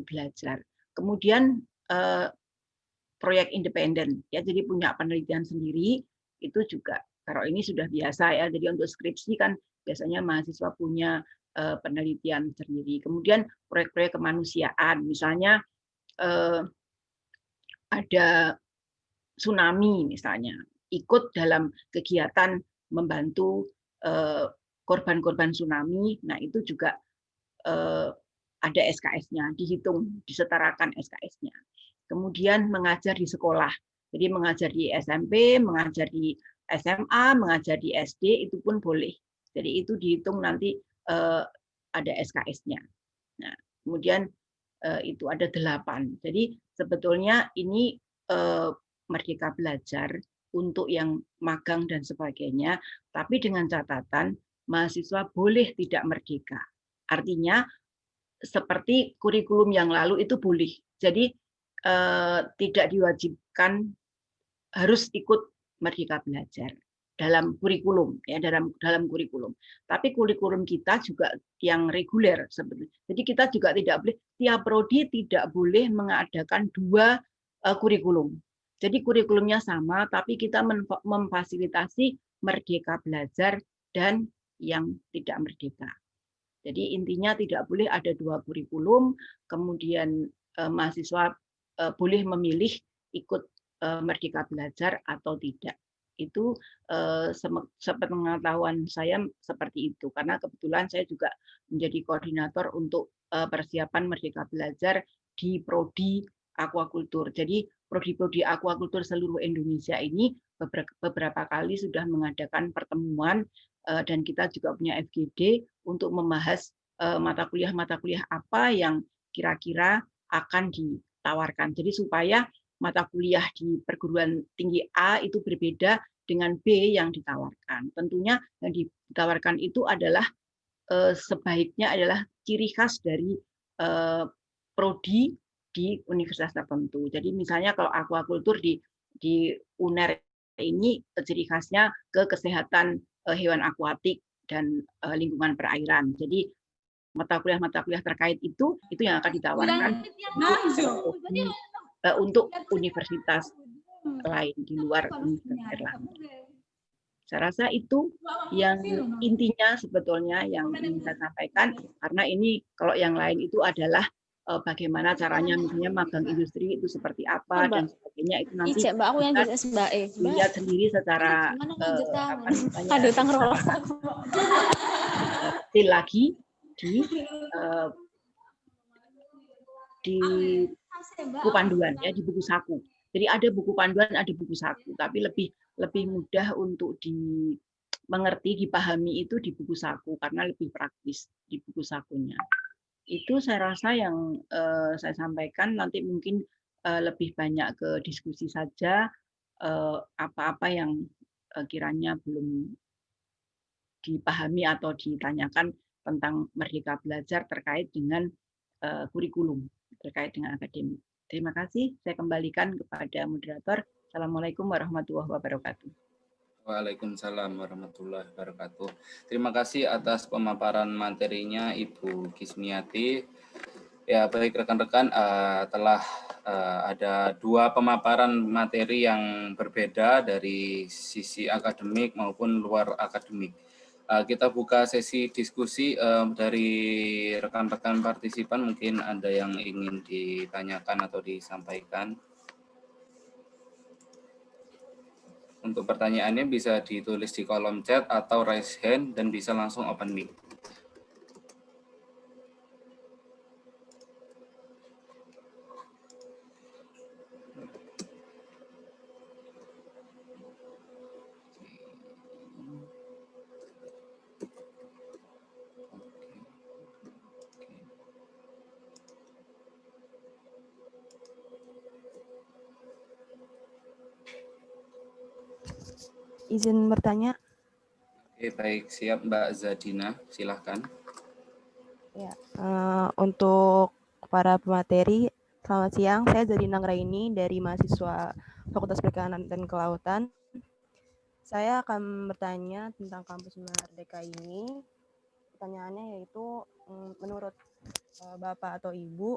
belajar. Kemudian proyek independen, ya, jadi punya penelitian sendiri itu juga, kalau ini sudah biasa ya. Jadi untuk skripsi kan biasanya mahasiswa punya penelitian sendiri. Kemudian proyek-proyek kemanusiaan, misalnya ada tsunami misalnya, ikut dalam kegiatan membantu korban-korban tsunami. Nah, itu juga ada SKS-nya, dihitung, disetarakan SKS-nya. Kemudian mengajar di sekolah. Jadi mengajar di SMP, mengajar di SMA, mengajar di SD, itu pun boleh. Jadi itu dihitung nanti ada SKS-nya. Nah, kemudian itu ada 8. Jadi sebetulnya ini Merdeka Belajar untuk yang magang dan sebagainya, tapi dengan catatan mahasiswa boleh tidak merdeka. Artinya seperti kurikulum yang lalu itu boleh. Jadi tidak diwajibkan harus ikut Merdeka Belajar dalam kurikulum, ya, dalam kurikulum. Tapi kurikulum kita juga yang reguler sebetulnya. Jadi kita juga tidak boleh, tiap prodi tidak boleh mengadakan 2 kurikulum. Jadi kurikulumnya sama, tapi kita memfasilitasi Merdeka Belajar dan yang tidak merdeka. Jadi intinya tidak boleh ada 2 kurikulum, kemudian mahasiswa boleh memilih ikut Merdeka Belajar atau tidak. Itu sepengetahuan saya seperti itu, karena kebetulan saya juga menjadi koordinator untuk persiapan Merdeka Belajar di prodi akuakultur. Jadi prodi-prodi akuakultur seluruh Indonesia ini beberapa kali sudah mengadakan pertemuan, dan kita juga punya FGD untuk membahas mata kuliah apa yang kira-kira akan ditawarkan. Jadi supaya mata kuliah di perguruan tinggi A itu berbeda dengan B yang ditawarkan. Tentunya yang ditawarkan itu adalah sebaiknya adalah ciri khas dari prodi di universitas tertentu. Jadi misalnya kalau akuakultur di di UNER ini ciri khasnya ke kesehatan hewan akuatik dan lingkungan perairan. Jadi mata kuliah terkait itu yang akan ditawarkan untuk universitas lain di luar Universitas Erlangga. Saya rasa itu yang intinya sebetulnya yang ingin saya sampaikan, karena ini kalau yang lain itu adalah bagaimana caranya misalnya magang industri itu seperti apa dan sebagainya, itu nanti kita lihat sendiri secara detail lagi di buku panduan ya, di buku saku. Jadi ada buku panduan, ada buku saku, tapi lebih mudah untuk dimengerti, dipahami itu di buku saku karena lebih praktis di buku sakunya. Itu saya rasa yang saya sampaikan. Nanti mungkin lebih banyak ke diskusi saja, apa-apa yang kiranya belum dipahami atau ditanyakan tentang Merdeka Belajar terkait dengan kurikulum, terkait dengan akademik. Terima kasih. Saya kembalikan kepada moderator. Assalamualaikum warahmatullahi wabarakatuh. Waalaikumsalam warahmatullahi wabarakatuh. Terima kasih atas pemaparan materinya Ibu Gismiati. Ya, baik rekan-rekan, telah ada 2 pemaparan materi yang berbeda dari sisi akademik maupun luar akademik. Kita buka sesi diskusi dari rekan-rekan partisipan, mungkin ada yang ingin ditanyakan atau disampaikan. Untuk pertanyaannya bisa ditulis di kolom chat atau raise hand dan bisa langsung open mic. Izin bertanya. Oke, baik, siap Mbak Zadina, silahkan. Ya, untuk para pemateri, selamat siang. Saya Zadina Ngeraini dari mahasiswa Fakultas Perikanan dan Kelautan. Saya akan bertanya tentang kampus Merdeka ini. Pertanyaannya yaitu, menurut Bapak atau Ibu,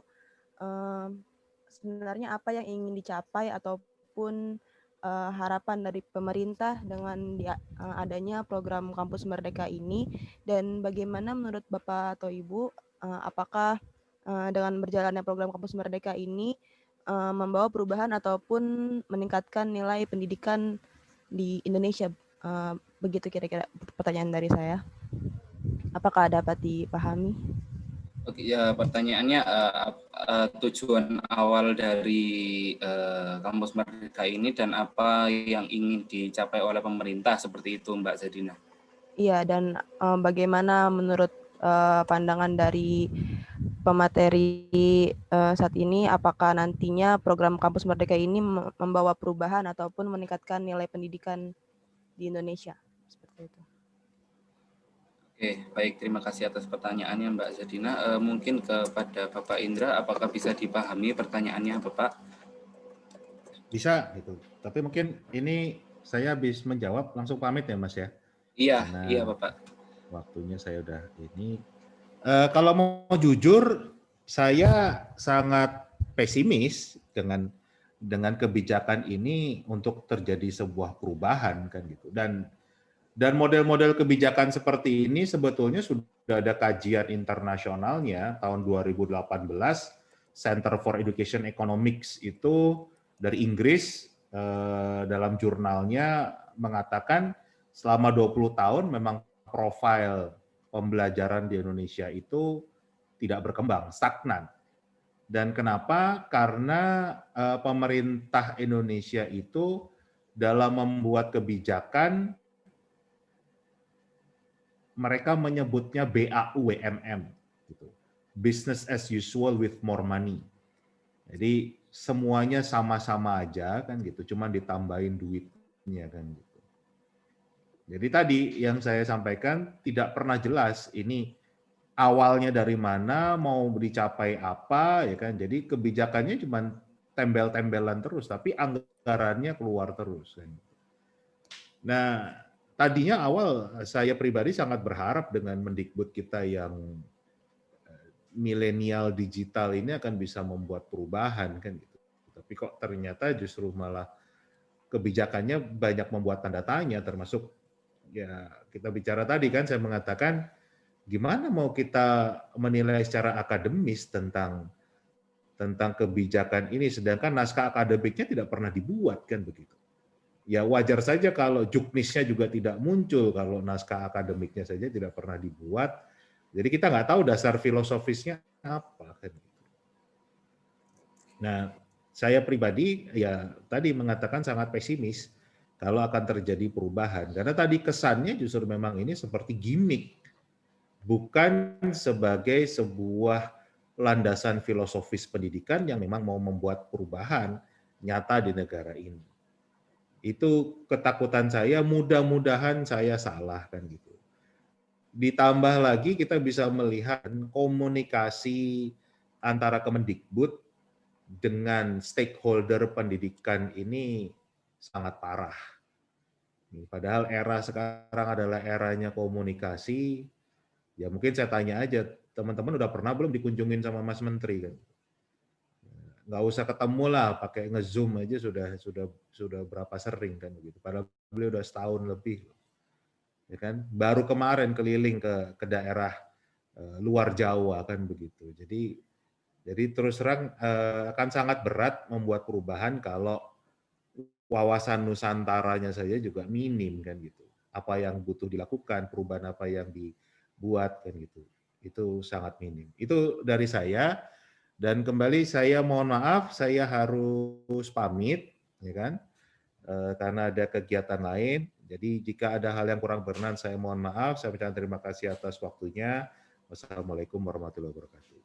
sebenarnya apa yang ingin dicapai ataupun harapan dari pemerintah dengan adanya program Kampus Merdeka ini, dan bagaimana menurut Bapak atau Ibu, apakah dengan berjalannya program Kampus Merdeka ini membawa perubahan ataupun meningkatkan nilai pendidikan di Indonesia? Begitu kira-kira pertanyaan dari saya. Apakah dapat dipahami? Oke, ya, pertanyaannya tujuan awal dari Kampus Merdeka ini dan apa yang ingin dicapai oleh pemerintah, seperti itu Mbak Zadina. Iya, dan bagaimana menurut pandangan dari pemateri saat ini, apakah nantinya program Kampus Merdeka ini membawa perubahan ataupun meningkatkan nilai pendidikan di Indonesia? Seperti itu. Oke, baik, terima kasih atas pertanyaannya Mbak Zadina. Mungkin kepada Bapak Indra, apakah bisa dipahami pertanyaannya Bapak? Bisa gitu. Tapi mungkin ini saya habis menjawab langsung pamit ya Mas ya. Iya, Karena iya Bapak. Waktunya saya udah ini. Kalau mau jujur, saya sangat pesimis dengan kebijakan ini untuk terjadi sebuah perubahan kan gitu. Dan model-model kebijakan seperti ini sebetulnya sudah ada kajian internasionalnya tahun 2018, Center for Education Economics itu dari Inggris, dalam jurnalnya mengatakan selama 20 tahun memang profil pembelajaran di Indonesia itu tidak berkembang, stagnan. Dan kenapa? Karena pemerintah Indonesia itu dalam membuat kebijakan mereka menyebutnya BAU-WMM, gitu. Business as usual with more money. Jadi semuanya sama-sama aja kan gitu, cuma ditambahin duitnya kan gitu. Jadi tadi yang saya sampaikan tidak pernah jelas ini awalnya dari mana, mau dicapai apa ya kan. Jadi kebijakannya cuma tembel-tembelan terus, tapi anggarannya keluar terus. Nah, tadinya awal saya pribadi sangat berharap dengan Mendikbud kita yang milenial digital ini akan bisa membuat perubahan kan gitu. Tapi kok ternyata justru malah kebijakannya banyak membuat tanda tanya, termasuk ya kita bicara tadi kan, saya mengatakan gimana mau kita menilai secara akademis tentang kebijakan ini, sedangkan naskah akademiknya tidak pernah dibuat kan begitu. Ya wajar saja kalau juknisnya juga tidak muncul, kalau naskah akademiknya saja tidak pernah dibuat. Jadi kita nggak tahu dasar filosofisnya apa kan. Nah, saya pribadi ya tadi mengatakan sangat pesimis kalau akan terjadi perubahan. Karena tadi kesannya justru memang ini seperti gimmick, bukan sebagai sebuah landasan filosofis pendidikan yang memang mau membuat perubahan nyata di negara ini. Itu ketakutan saya, mudah-mudahan saya salah kan gitu. Ditambah lagi kita bisa melihat komunikasi antara Kemendikbud dengan stakeholder pendidikan ini sangat parah. Padahal era sekarang adalah eranya komunikasi. Ya mungkin saya tanya aja, teman-teman udah pernah belum dikunjungin sama Mas Menteri kan? Nggak usah ketemu lah, pakai nge-zoom aja sudah berapa sering kan begitu. Padahal beliau udah setahun lebih, ya kan? Baru kemarin keliling ke daerah luar Jawa kan begitu. Jadi terus terang akan sangat berat membuat perubahan kalau wawasan Nusantaranya saja juga minim kan gitu. Apa yang butuh dilakukan, perubahan apa yang dibuat kan gitu. Itu sangat minim. Itu dari saya. Dan kembali saya mohon maaf, saya harus pamit, ya kan? Karena ada kegiatan lain. Jadi jika ada hal yang kurang berkenan, saya mohon maaf. Saya ucapkan terima kasih atas waktunya. Wassalamualaikum warahmatullahi wabarakatuh.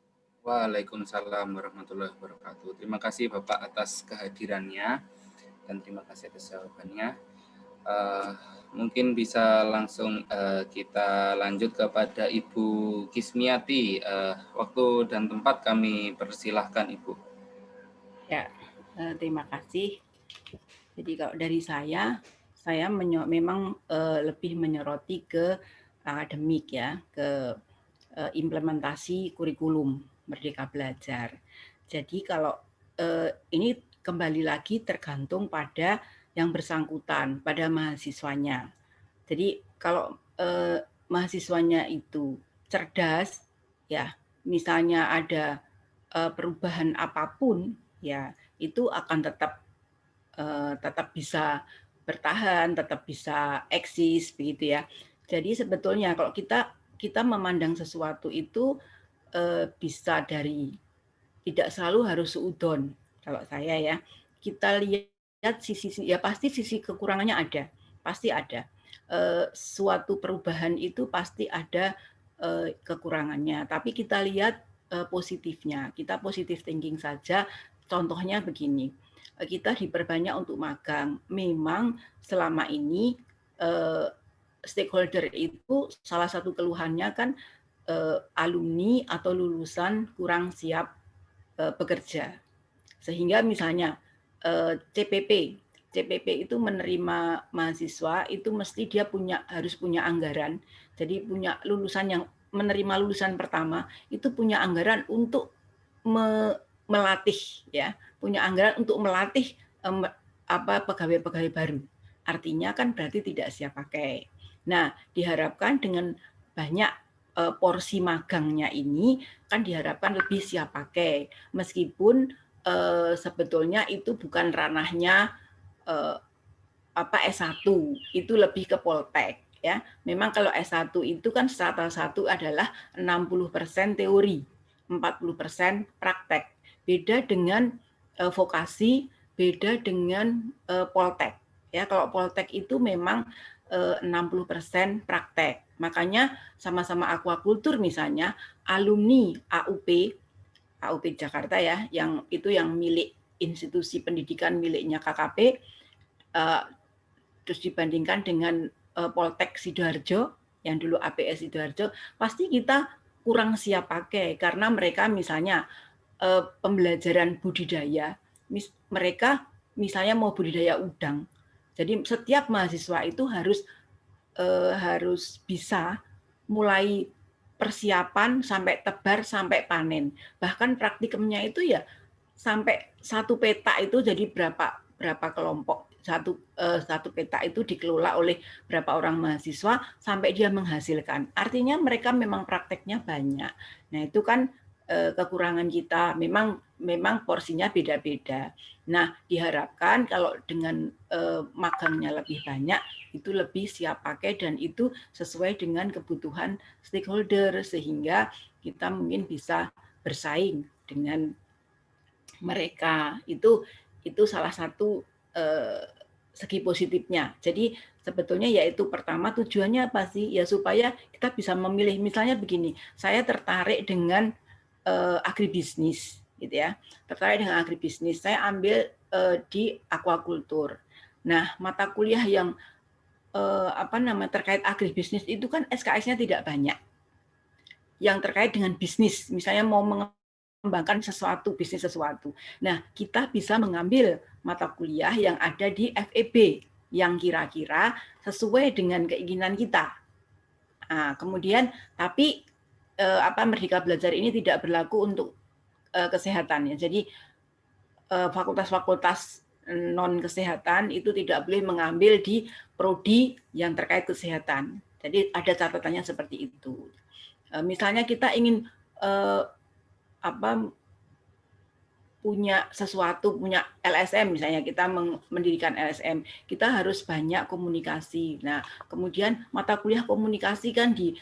Waalaikumsalam warahmatullahi wabarakatuh. Terima kasih Bapak atas kehadirannya dan terima kasih atas jawabannya. Mungkin bisa langsung kita lanjut kepada Ibu Kismiati. Waktu dan tempat kami persilahkan Ibu. Ya, terima kasih. Jadi kalau dari saya memang lebih menyoroti ke akademik ya, ke implementasi kurikulum Merdeka Belajar. Jadi kalau ini kembali lagi tergantung pada yang bersangkutan, pada mahasiswanya. Jadi kalau mahasiswanya itu cerdas, ya misalnya ada perubahan apapun, ya itu akan tetap bisa bertahan, tetap bisa eksis begitu ya. Jadi sebetulnya kalau kita memandang sesuatu itu bisa dari, tidak selalu harus seudon. Kalau saya ya, kita lihat sisi ya pasti sisi kekurangannya ada, pasti ada. Suatu perubahan itu pasti ada kekurangannya, tapi kita lihat positifnya. Kita positive thinking saja. Contohnya begini, kita diperbanyak untuk magang. Memang selama ini stakeholder itu salah satu keluhannya kan alumni atau lulusan kurang siap bekerja. Sehingga misalnya CPP itu menerima mahasiswa itu mesti dia harus punya anggaran. Jadi punya lulusan yang menerima lulusan pertama itu punya anggaran untuk melatih ya, punya anggaran untuk melatih pegawai-pegawai baru. Artinya kan berarti tidak siap pakai. Nah, diharapkan dengan banyak porsi magangnya ini kan diharapkan lebih siap pakai, meskipun sebetulnya itu bukan ranahnya S1, itu lebih ke Poltek ya. Memang kalau S1 itu kan strata 1 adalah 60% teori, 40% praktek. Beda dengan vokasi, beda dengan Poltek ya. Kalau Poltek itu memang 60% praktek. Makanya sama-sama akuakultur misalnya, alumni AUP Jakarta ya, yang itu yang milik institusi pendidikan miliknya KKP, terus dibandingkan dengan Poltek Sidoarjo, yang dulu APS Sidoarjo, pasti kita kurang siap pakai, karena mereka misalnya pembelajaran budidaya, mereka misalnya mau budidaya udang. Jadi setiap mahasiswa itu harus bisa mulai persiapan sampai tebar sampai panen. Bahkan praktikumnya itu ya sampai satu peta itu jadi berapa kelompok. Satu peta itu dikelola oleh berapa orang mahasiswa sampai dia menghasilkan. Artinya mereka memang prakteknya banyak. Nah, itu kan kekurangan kita. Memang porsinya beda-beda. Nah, diharapkan kalau dengan magangnya lebih banyak, itu lebih siap pakai dan itu sesuai dengan kebutuhan stakeholder sehingga kita mungkin bisa bersaing dengan mereka. Itu salah satu segi positifnya. Jadi sebetulnya yaitu pertama tujuannya apa sih? Ya supaya kita bisa memilih. Misalnya begini, saya tertarik dengan agribisnis gitu ya. Tertarik dengan agribisnis. Saya ambil di aquaculture. Nah, mata kuliah yang terkait agribisnis itu kan SKS-nya tidak banyak. Yang terkait dengan bisnis, misalnya mau mengembangkan sesuatu, bisnis sesuatu. Nah, kita bisa mengambil mata kuliah yang ada di FEB yang kira-kira sesuai dengan keinginan kita. Nah, kemudian tapi Merdeka Belajar ini tidak berlaku untuk kesehatan ya. Jadi fakultas-fakultas non kesehatan itu tidak boleh mengambil di prodi yang terkait kesehatan. Jadi ada catatannya seperti itu. Misalnya kita ingin punya sesuatu, punya LSM misalnya, kita mendirikan LSM, kita harus banyak komunikasi. Nah, kemudian mata kuliah komunikasi kan di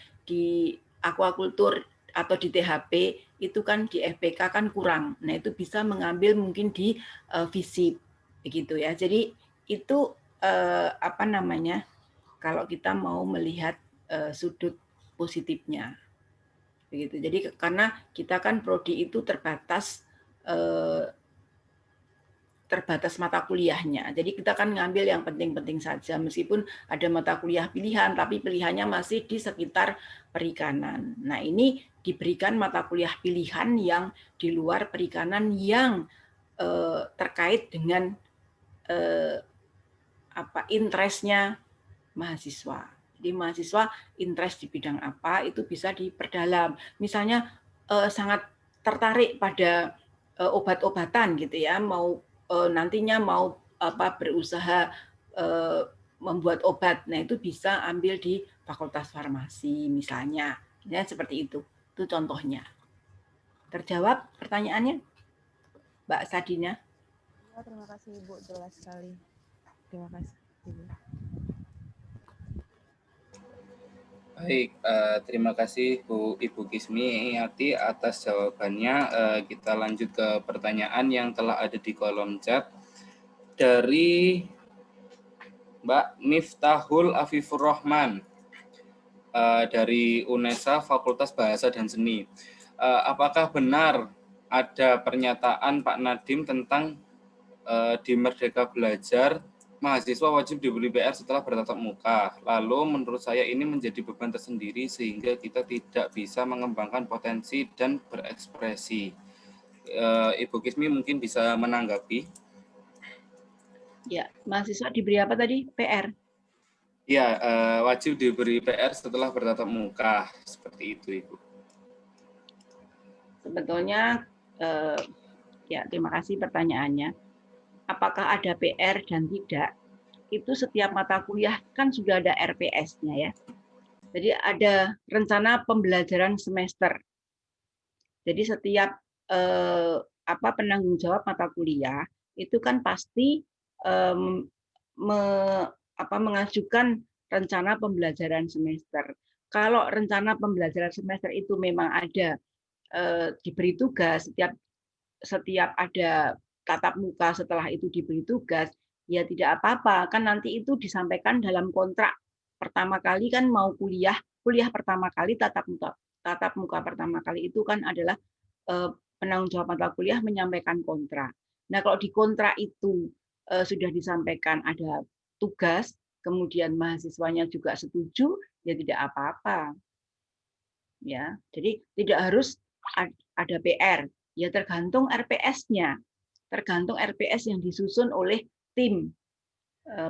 aquaculture atau di THP itu kan di FPK kan kurang. Nah, itu bisa mengambil mungkin di FISIP begitu ya. Jadi itu kalau kita mau melihat sudut positifnya. Begitu. Jadi karena kita kan prodi itu terbatas mata kuliahnya. Jadi kita kan ngambil yang penting-penting saja, meskipun ada mata kuliah pilihan, tapi pilihannya masih di sekitar perikanan. Nah, ini diberikan mata kuliah pilihan yang di luar perikanan yang terkait dengan interest-nya mahasiswa. Jadi mahasiswa interest di bidang apa itu bisa diperdalam. Misalnya sangat tertarik pada obat-obatan gitu ya, mau nantinya mau berusaha membuat obat. Nah, itu bisa ambil di Fakultas Farmasi misalnya. Ya, seperti itu. Itu contohnya. Terjawab pertanyaannya, Mbak Sadina? Ya, terima kasih Ibu, jelas sekali. Terima kasih Ibu. Baik, terima kasih Ibu Kismiati atas jawabannya. Kita lanjut ke pertanyaan yang telah ada di kolom chat dari Mbak Miftahul Afifur Rahman dari UNESA Fakultas Bahasa dan Seni. Apakah benar ada pernyataan Pak Nadiem tentang di Merdeka Belajar mahasiswa wajib diberi PR setelah bertatap muka. Lalu menurut saya ini menjadi beban tersendiri sehingga kita tidak bisa mengembangkan potensi dan berekspresi. Ibu Kismi mungkin bisa menanggapi. Ya, mahasiswa diberi apa tadi? PR? Ya, wajib diberi PR setelah bertatap muka. Seperti itu, Ibu. Sebetulnya, ya terima kasih pertanyaannya. Apakah ada PR dan tidak? Itu setiap mata kuliah kan sudah ada RPS-nya ya. Jadi ada rencana pembelajaran semester. Jadi setiap penanggung jawab mata kuliah itu kan pasti mengajukan rencana pembelajaran semester. Kalau rencana pembelajaran semester itu memang ada diberi tugas, setiap ada tatap muka setelah itu diberi tugas, ya tidak apa-apa, kan nanti itu disampaikan dalam kontrak. Pertama kali kan mau kuliah pertama kali tatap muka pertama kali itu kan adalah penanggung jawab mata kuliah menyampaikan kontrak. Nah, kalau di kontrak itu sudah disampaikan ada tugas, kemudian mahasiswanya juga setuju, ya tidak apa-apa. Ya, jadi tidak harus ada PR, ya tergantung RPS-nya. tergantung RPS yang disusun oleh tim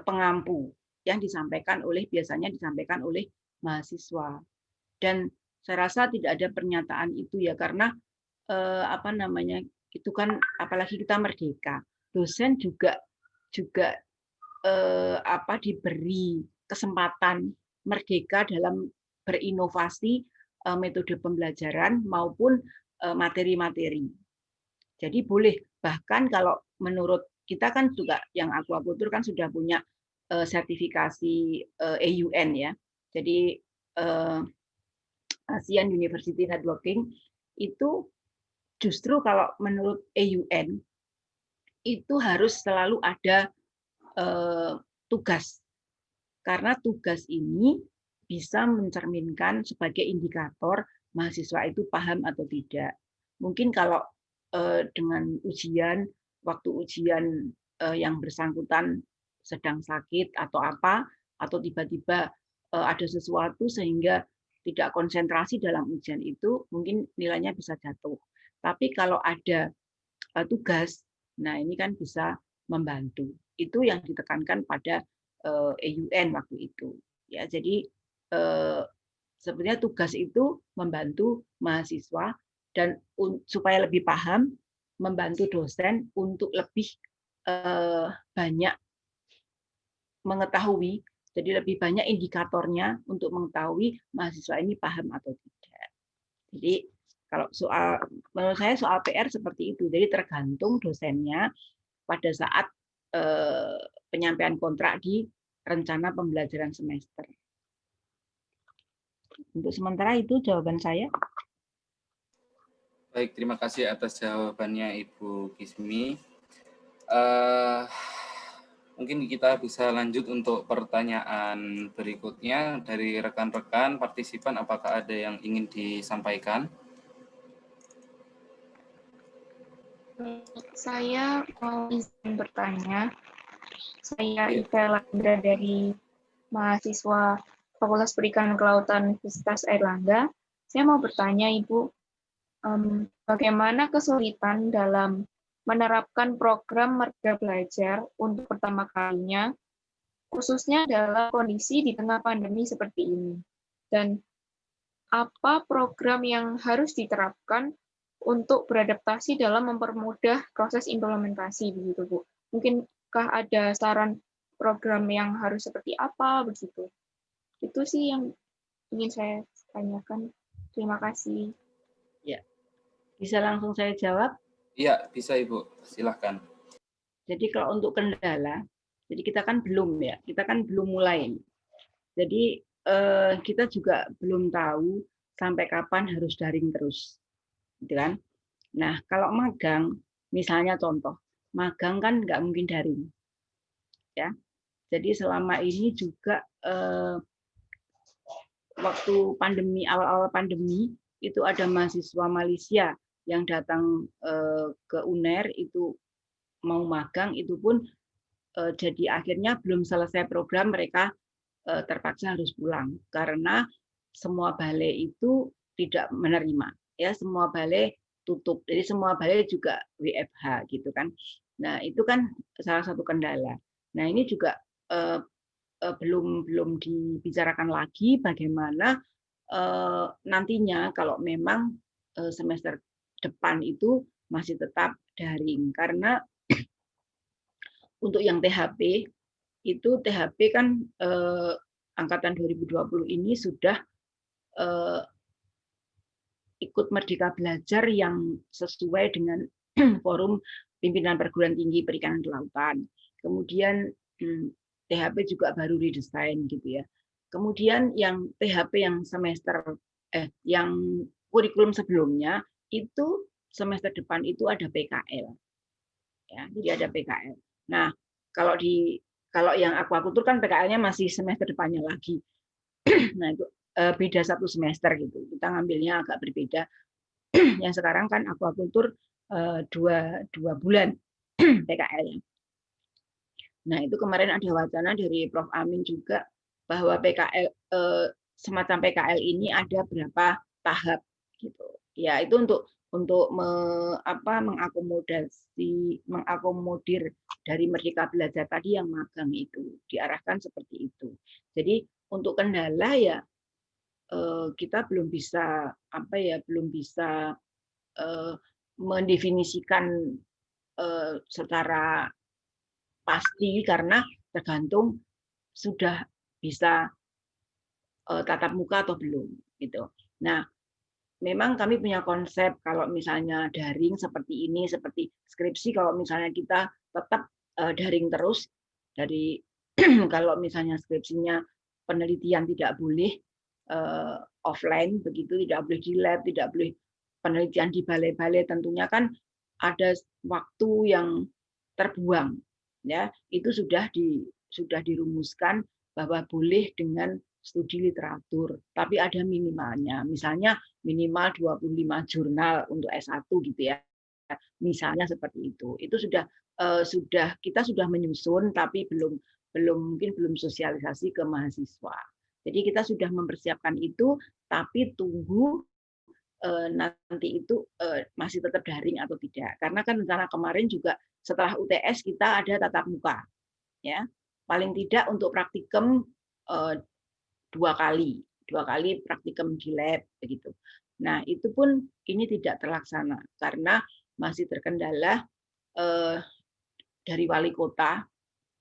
pengampu yang biasanya disampaikan oleh mahasiswa. Dan saya rasa tidak ada pernyataan itu ya, karena itu kan apalagi kita merdeka, dosen juga diberi kesempatan merdeka dalam berinovasi metode pembelajaran maupun materi-materi. Jadi boleh, bahkan kalau menurut kita kan juga yang akuakultur kan sudah punya sertifikasi AUN ya. Jadi ASEAN University Networking itu justru kalau menurut AUN itu harus selalu ada tugas. Karena tugas ini bisa mencerminkan sebagai indikator mahasiswa itu paham atau tidak. Mungkin kalau dengan waktu ujian yang bersangkutan sedang sakit atau apa, atau tiba-tiba ada sesuatu sehingga tidak konsentrasi dalam ujian itu, mungkin nilainya bisa jatuh. Tapi kalau ada tugas, nah ini kan bisa membantu. Itu yang ditekankan pada AUN waktu itu. Ya, jadi sebenarnya tugas itu membantu mahasiswa dan supaya lebih paham, membantu dosen untuk lebih banyak mengetahui, jadi lebih banyak indikatornya untuk mengetahui mahasiswa ini paham atau tidak. Jadi kalau menurut saya soal PR seperti itu, jadi tergantung dosennya pada saat penyampaian kontrak di rencana pembelajaran semester. Untuk sementara itu jawaban saya. Baik, terima kasih atas jawabannya Ibu Gismi. Mungkin kita bisa lanjut untuk pertanyaan berikutnya dari rekan-rekan partisipan. Apakah ada yang ingin disampaikan? Saya mau izin bertanya. Saya Ita Landra dari mahasiswa Fakultas Perikanan Kelautan Universitas Airlangga. Saya mau bertanya, Ibu, bagaimana kesulitan dalam menerapkan program Merdeka Belajar untuk pertama kalinya, khususnya dalam kondisi di tengah pandemi seperti ini? Dan apa program yang harus diterapkan untuk beradaptasi dalam mempermudah proses implementasi, begitu, Bu? Mungkinkah ada saran program yang harus seperti apa, begitu? Itu sih yang ingin saya tanyakan. Terima kasih. Ya, bisa langsung saya jawab? Iya, bisa Ibu. Silahkan. Jadi kalau untuk kendala, jadi kita kan belum mulai. Jadi kita juga belum tahu sampai kapan harus daring terus, gitu kan? Nah, kalau magang, misalnya contoh, magang kan nggak mungkin daring, ya. Jadi selama ini juga waktu pandemi, awal-awal pandemi itu ada mahasiswa Malaysia yang datang ke UNER itu mau magang, itu pun jadi akhirnya belum selesai program mereka terpaksa harus pulang karena semua balai itu tidak menerima, ya, semua balai tutup, jadi semua balai juga WFH gitu kan. Nah itu kan salah satu kendala. Nah ini juga belum dibicarakan lagi bagaimana nantinya kalau memang semester depan itu masih tetap daring, karena untuk yang THP itu kan angkatan 2020 ini sudah ikut Merdeka Belajar yang sesuai dengan forum pimpinan perguruan tinggi perikanan kelautan. Kemudian THP juga baru redesign gitu ya. Kemudian yang THP yang yang kurikulum sebelumnya itu semester depan itu ada PKL. Ya, jadi ada PKL. Nah, kalau yang akuakultur kan PKL-nya masih semester depannya lagi. Nah, itu beda 1 semester gitu. Kita ngambilnya agak berbeda. Yang sekarang kan akuakultur 2 bulan PKL-nya. Nah, itu kemarin ada wacana dari Prof. Amin juga bahwa PKL semacam PKL ini ada berapa tahap gitu. Ya, itu untuk mengakomodir dari Merdeka Belajar tadi yang magang itu, diarahkan seperti itu. Jadi untuk kendala ya kita belum bisa mendefinisikan secara pasti karena tergantung sudah bisa tatap muka atau belum gitu. Nah, memang kami punya konsep kalau misalnya daring seperti ini, seperti skripsi kalau misalnya kita tetap daring terus dari kalau misalnya skripsinya penelitian tidak boleh offline begitu, tidak boleh di lab, tidak boleh penelitian di balai-balai, tentunya kan ada waktu yang terbuang ya. Itu sudah dirumuskan bahwa boleh dengan studi literatur, tapi ada minimalnya. Misalnya minimal 25 jurnal untuk S1 gitu ya. Misalnya seperti itu. Itu kita sudah menyusun tapi mungkin belum sosialisasi ke mahasiswa. Jadi kita sudah mempersiapkan itu, tapi tunggu nanti itu masih tetap daring atau tidak. Karena kan rencana kemarin juga setelah UTS kita ada tatap muka, ya. Paling tidak untuk praktikum 2 kali praktikum di lab begitu. Nah itu pun ini tidak terlaksana karena masih terkendala dari wali kota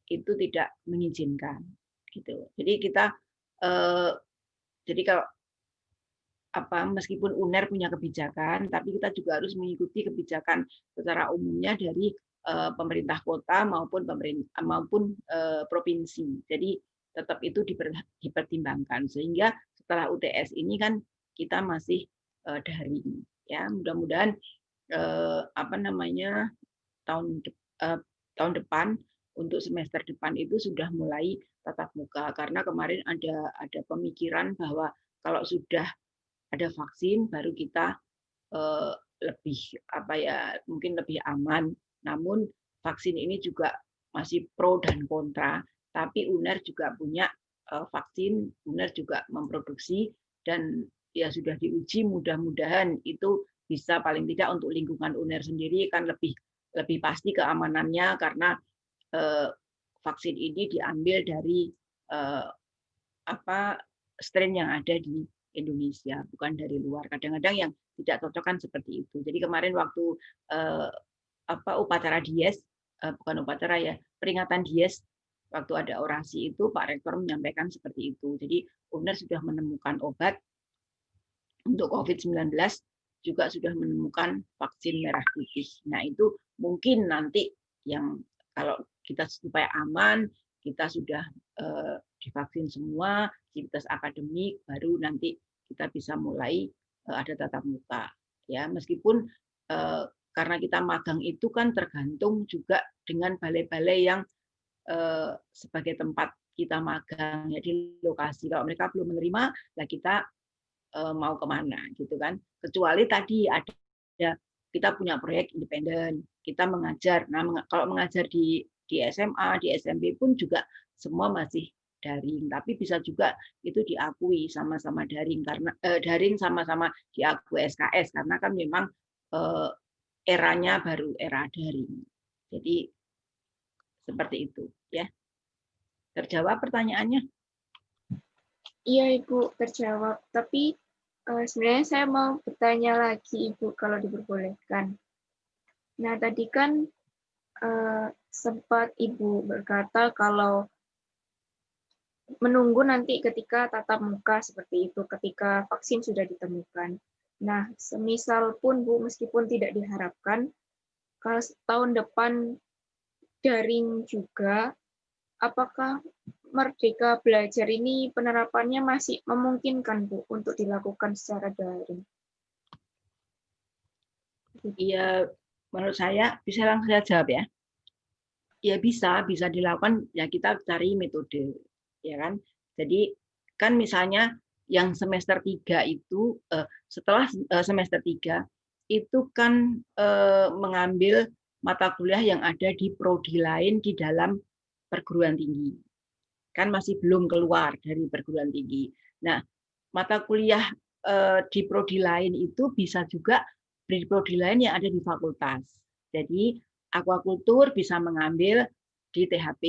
itu tidak mengizinkan gitu. Jadi kita jadi kalau meskipun UNER punya kebijakan, tapi kita juga harus mengikuti kebijakan secara umumnya dari pemerintah kota maupun provinsi. Jadi tetap itu dipertimbangkan sehingga setelah UTS ini kan kita masih daring ya. Mudah-mudahan tahun depan untuk semester depan itu sudah mulai tatap muka karena kemarin ada pemikiran bahwa kalau sudah ada vaksin baru kita lebih mungkin lebih aman. Namun vaksin ini juga masih pro dan kontra. Tapi UNER juga punya vaksin, UNER juga memproduksi dan ya sudah diuji. Mudah-mudahan itu bisa paling tidak untuk lingkungan UNER sendiri kan lebih pasti keamanannya karena vaksin ini diambil dari strain yang ada di Indonesia, bukan dari luar. Kadang-kadang yang tidak cocok kan seperti itu. Jadi kemarin waktu upacara Dies, bukan upacara ya, peringatan Dies, waktu ada orasi itu Pak Rektor menyampaikan seperti itu. Jadi UNER sudah menemukan obat untuk COVID-19, juga sudah menemukan vaksin merah putih. Nah itu mungkin nanti yang kalau kita supaya aman, kita sudah divaksin semua, aktivitas akademik, baru nanti kita bisa mulai ada tatap muka. Ya, meskipun karena kita magang itu kan tergantung juga dengan balai-balai yang sebagai tempat kita magang, ya di lokasi. Kalau mereka belum menerima, lah kita mau kemana, gitu kan? Kecuali tadi ada kita punya proyek independen, kita mengajar. Nah, kalau mengajar di SMA, di SMP pun juga semua masih daring, tapi bisa juga itu diakui sama-sama daring karena daring sama-sama diakui SKS karena kan memang eranya baru era daring. Jadi seperti itu ya. Terjawab pertanyaannya? Iya Ibu, terjawab. Tapi sebenarnya saya mau bertanya lagi Ibu kalau diperbolehkan. Nah tadi kan sempat Ibu berkata kalau menunggu nanti ketika tatap muka seperti itu, ketika vaksin sudah ditemukan. Nah, semisal pun Bu, meskipun tidak diharapkan, kalau tahun depan daring juga, apakah Merdeka Belajar ini penerapannya masih memungkinkan Bu untuk dilakukan secara daring? Iya, menurut saya bisa langsung saya jawab ya. Ya bisa dilakukan, ya kita cari metode. Ya kan, jadi kan misalnya yang semester 3 itu setelah semester 3 itu kan mengambil mata kuliah yang ada di prodi lain di dalam perguruan tinggi, kan masih belum keluar dari perguruan tinggi. Nah, mata kuliah di prodi lain itu bisa juga prodi lain yang ada di fakultas. Jadi akuakultur bisa mengambil di THP.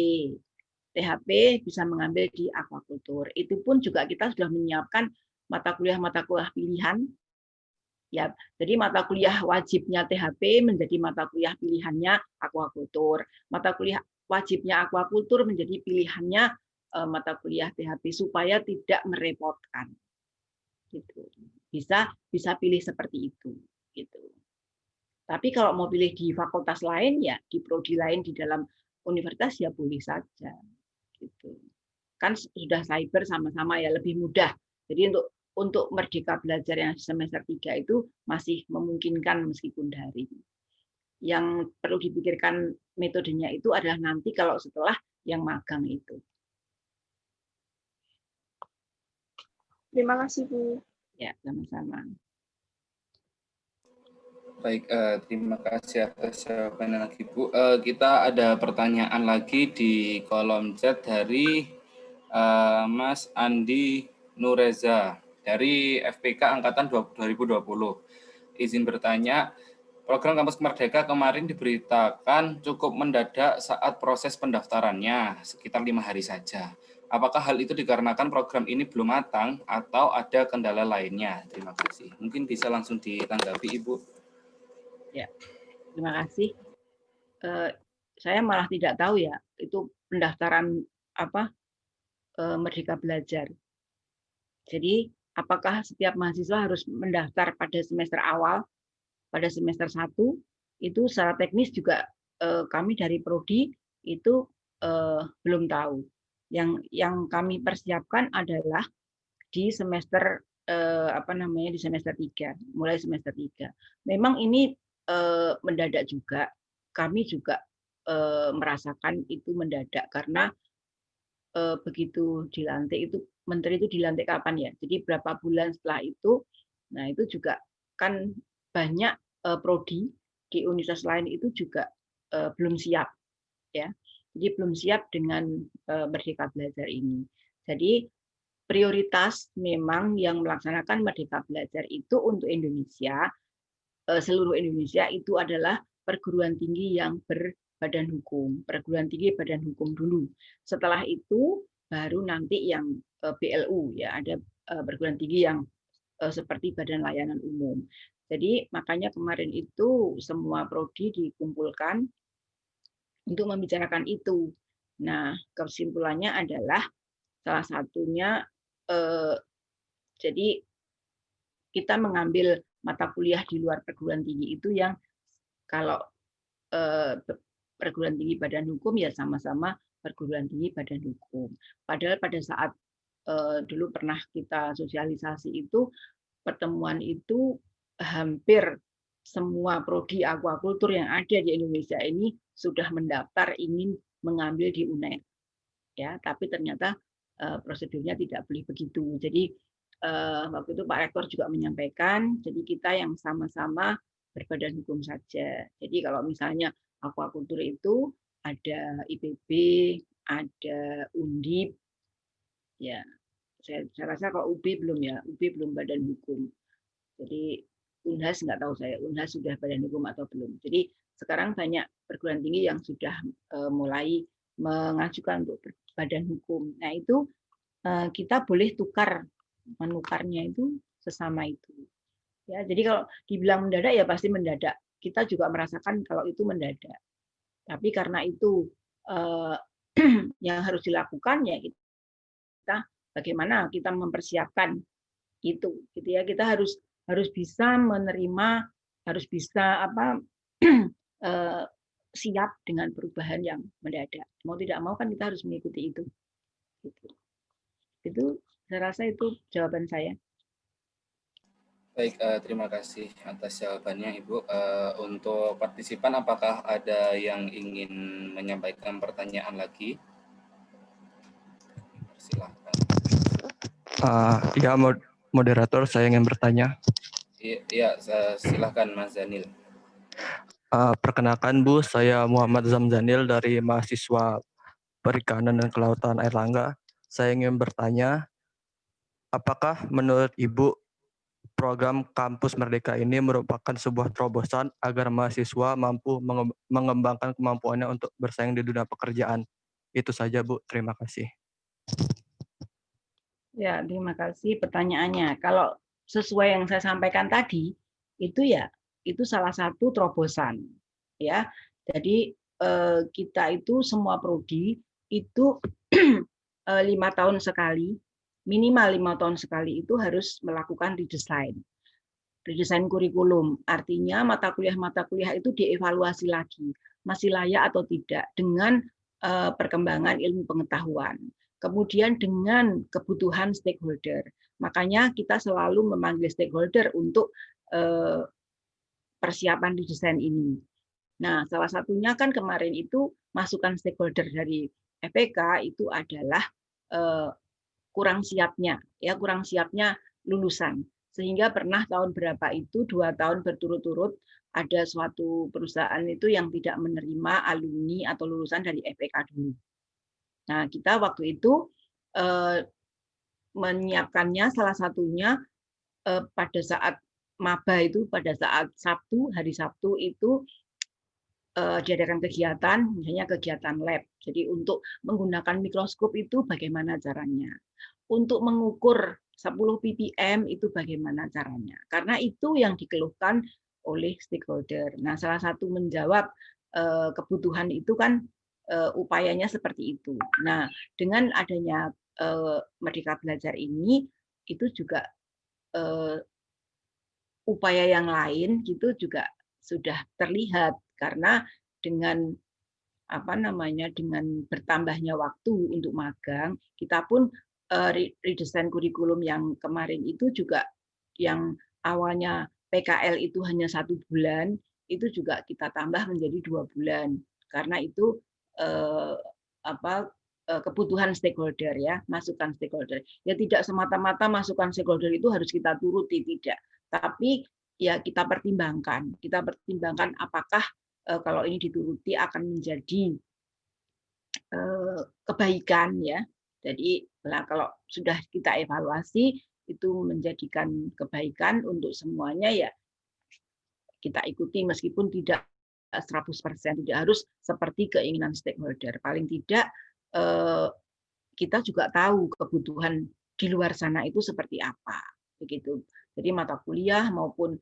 THP bisa mengambil di akuakultur. Itu pun juga kita sudah menyiapkan mata kuliah pilihan. Ya, jadi mata kuliah wajibnya THP menjadi mata kuliah pilihannya akuakultur. Mata kuliah wajibnya akuakultur menjadi pilihannya mata kuliah THP supaya tidak merepotkan. Gitu. Bisa pilih seperti itu. Gitu. Tapi kalau mau pilih di fakultas lain ya di prodi lain di dalam universitas ya boleh saja. Gitu. Kan sudah cyber sama-sama ya lebih mudah. Jadi untuk merdeka belajar yang semester 3 itu masih memungkinkan meskipun daring. Yang perlu dipikirkan metodenya itu adalah nanti kalau setelah yang magang itu. Terima kasih, Bu. Ya, sama-sama. Baik, terima kasih atas jawabannya lagi, Bu. Kita ada pertanyaan lagi di kolom chat dari Mas Andi Nureza dari FPK Angkatan 2020. Izin bertanya, program Kampus Merdeka kemarin diberitakan cukup mendadak saat proses pendaftarannya, sekitar 5 hari saja. Apakah hal itu dikarenakan program ini belum matang atau ada kendala lainnya? Terima kasih. Mungkin bisa langsung ditanggapi, Ibu. Ya, terima kasih. Saya malah tidak tahu ya itu pendaftaran Merdeka Belajar. Jadi apakah setiap mahasiswa harus mendaftar pada semester awal, pada semester 1, itu secara teknis juga kami dari prodi itu belum tahu. Yang kami persiapkan adalah di semester di semester 3, mulai semester 3. Memang ini mendadak juga. Kami juga merasakan itu mendadak karena begitu dilantik itu menteri itu dilantik kapan ya? Jadi berapa bulan setelah itu, nah itu juga kan banyak prodi di universitas lain itu juga belum siap, ya. Jadi belum siap dengan Merdeka Belajar ini. Jadi prioritas memang yang melaksanakan Merdeka Belajar itu untuk Indonesia, seluruh Indonesia itu adalah perguruan tinggi yang berbadan hukum, perguruan tinggi badan hukum dulu. Setelah itu baru nanti yang BLU, ya ada perguruan tinggi yang seperti Badan Layanan Umum. Jadi makanya kemarin itu semua prodi dikumpulkan untuk membicarakan itu. Nah, kesimpulannya adalah salah satunya jadi kita mengambil mata kuliah di luar perguruan tinggi itu yang kalau perguruan tinggi badan hukum ya sama-sama perguruan tinggi badan hukum. Padahal pada saat dulu pernah kita sosialisasi itu pertemuan itu hampir semua prodi akuakultur yang ada di Indonesia ini sudah mendaftar ingin mengambil di UNED. Ya, tapi ternyata prosedurnya tidak boleh begitu. Jadi waktu itu Pak Rektor juga menyampaikan, jadi kita yang sama-sama berbadan hukum saja. Jadi kalau misalnya akuakultur itu ada IPB, ada Undip, ya saya rasa kalau UB belum ya, UB belum badan hukum. Jadi Unhas nggak tahu saya, Unhas sudah badan hukum atau belum. Jadi sekarang banyak perguruan tinggi yang sudah mulai mengajukan untuk badan hukum. Nah itu kita boleh menukarnya itu sesama itu. Ya, jadi kalau dibilang mendadak ya pasti mendadak. Kita juga merasakan kalau itu mendadak. Tapi karena itu yang harus dilakukan ya kita bagaimana kita mempersiapkan itu, gitu ya. Kita harus bisa menerima, harus bisa siap dengan perubahan yang mendadak. Mau tidak mau kan kita harus mengikuti itu. Gitu. Itu saya rasa itu jawaban saya. Baik, terima kasih atas jawabannya, Ibu. Untuk partisipan, apakah ada yang ingin menyampaikan pertanyaan lagi? Silakan. Ya, moderator, saya ingin bertanya. Iya, silakan Mas Zanil. Perkenalkan Bu, saya Muhammad Zamzanil dari mahasiswa Perikanan dan Kelautan Airlangga. Saya ingin bertanya, apakah menurut Ibu program Kampus Merdeka ini merupakan sebuah terobosan agar mahasiswa mampu mengembangkan kemampuannya untuk bersaing di dunia pekerjaan. Itu saja, Bu. Terima kasih. Ya, terima kasih pertanyaannya. Kalau sesuai yang saya sampaikan tadi, itu ya itu salah satu terobosan, ya. Jadi kita itu semua prodi itu 5 tahun sekali, minimal 5 tahun sekali itu harus melakukan redesain kurikulum. Artinya mata kuliah itu dievaluasi lagi, masih layak atau tidak dengan perkembangan ilmu pengetahuan. Kemudian dengan kebutuhan stakeholder. Makanya kita selalu memanggil stakeholder untuk persiapan desain ini. Nah, salah satunya kan kemarin itu masukan stakeholder dari FPK itu adalah kurang siapnya lulusan. Sehingga pernah tahun berapa itu 2 tahun berturut-turut ada suatu perusahaan itu yang tidak menerima alumni atau lulusan dari FPK dulu. Nah, kita waktu itu menyiapkannya salah satunya pada saat maba itu, pada saat hari Sabtu itu diadakan kegiatan, misalnya kegiatan lab. Jadi untuk menggunakan mikroskop itu bagaimana caranya? Untuk mengukur 10 ppm itu bagaimana caranya? Karena itu yang dikeluhkan oleh stakeholder. Nah, salah satu menjawab kebutuhan itu kan upayanya seperti itu. Nah, dengan adanya Merdeka Belajar ini, itu juga upaya yang lain gitu juga sudah terlihat karena dengan dengan bertambahnya waktu untuk magang, kita pun redesain kurikulum yang kemarin itu juga yang awalnya PKL itu hanya 1 bulan, itu juga kita tambah menjadi 2 bulan karena itu kebutuhan stakeholder ya, masukan stakeholder. Ya tidak semata-mata masukan stakeholder itu harus kita turuti, tidak. Tapi ya kita pertimbangkan apakah kalau ini dituruti akan menjadi kebaikan ya. Jadi kalau sudah kita evaluasi itu menjadikan kebaikan untuk semuanya ya kita ikuti meskipun tidak 100%, tidak harus seperti keinginan stakeholder. Paling tidak kita juga tahu kebutuhan di luar sana itu seperti apa, begitu. Jadi mata kuliah maupun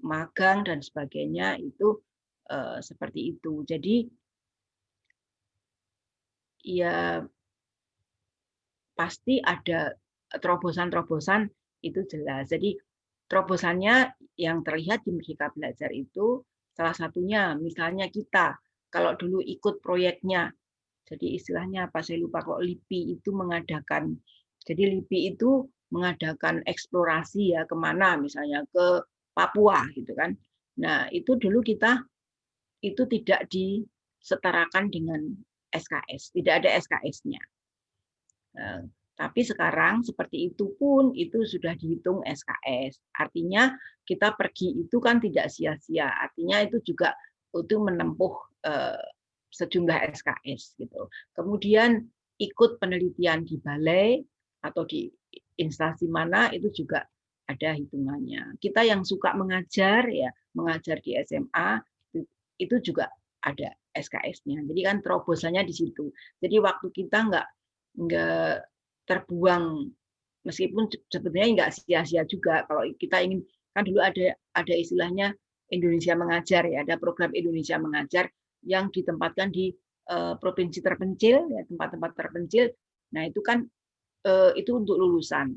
magang dan sebagainya itu seperti itu. Jadi ya pasti ada terobosan-terobosan itu jelas. Jadi terobosannya yang terlihat di Merdeka Belajar itu salah satunya misalnya kita kalau dulu ikut proyeknya, jadi istilahnya apa saya lupa, kok LIPI itu mengadakan, jadi LIPI itu mengadakan eksplorasi ya kemana, misalnya ke Papua gitu kan. Nah itu dulu kita itu tidak disetarakan dengan SKS, tidak ada SKS-nya. Tapi sekarang seperti itu pun itu sudah dihitung SKS. Artinya kita pergi itu kan tidak sia-sia. Artinya itu juga untuk menempuh sejumlah SKS gitu. Kemudian ikut penelitian di balai atau di instansi mana itu juga ada hitungannya. Kita yang suka mengajar ya, mengajar di SMA itu juga ada SKS-nya. Jadi kan terobosannya di situ. Jadi waktu kita nggak terbuang, meskipun sebetulnya nggak sia-sia juga. Kalau kita ingin, kan dulu ada istilahnya Indonesia Mengajar ya, ada program Indonesia Mengajar yang ditempatkan di provinsi terpencil, ya, tempat-tempat terpencil. Nah itu kan itu untuk lulusan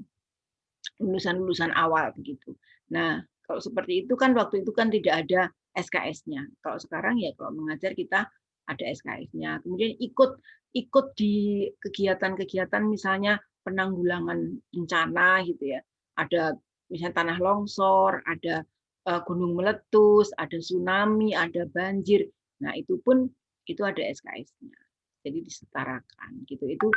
awal begitu. Nah kalau seperti itu kan waktu itu kan tidak ada SKS-nya. Kalau sekarang ya kalau mengajar kita ada SKS-nya. Kemudian ikut di kegiatan-kegiatan misalnya penanggulangan bencana gitu ya. Ada misalnya tanah longsor, ada gunung meletus, ada tsunami, ada banjir. Nah, itu pun itu ada SKS-nya. Jadi disetarakan gitu. Itu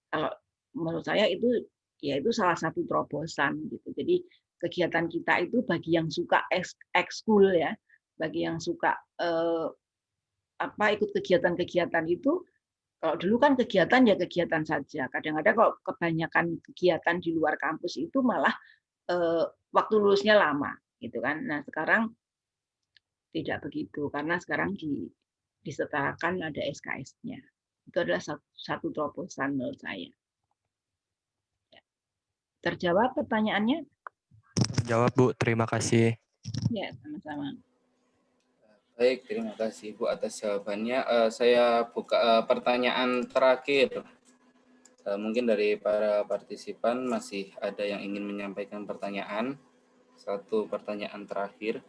kalau menurut saya itu ya itu salah satu terobosan gitu. Jadi kegiatan kita itu bagi yang suka ekskul ya, bagi yang suka ikut kegiatan-kegiatan itu Kalau dulu kan kegiatan ya kegiatan saja. Kadang-kadang kalau kebanyakan kegiatan di luar kampus itu malah waktu lulusnya lama, gitu kan. Nah sekarang tidak begitu karena sekarang disetarakan ada SKS-nya. Itu adalah satu terobosan menurut saya. Terjawab pertanyaannya? Jawab, Bu. Terima kasih. Ya, sama-sama. Baik, terima kasih Bu atas jawabannya. Saya buka pertanyaan terakhir. Mungkin dari para partisipan masih ada yang ingin menyampaikan pertanyaan. Satu pertanyaan terakhir.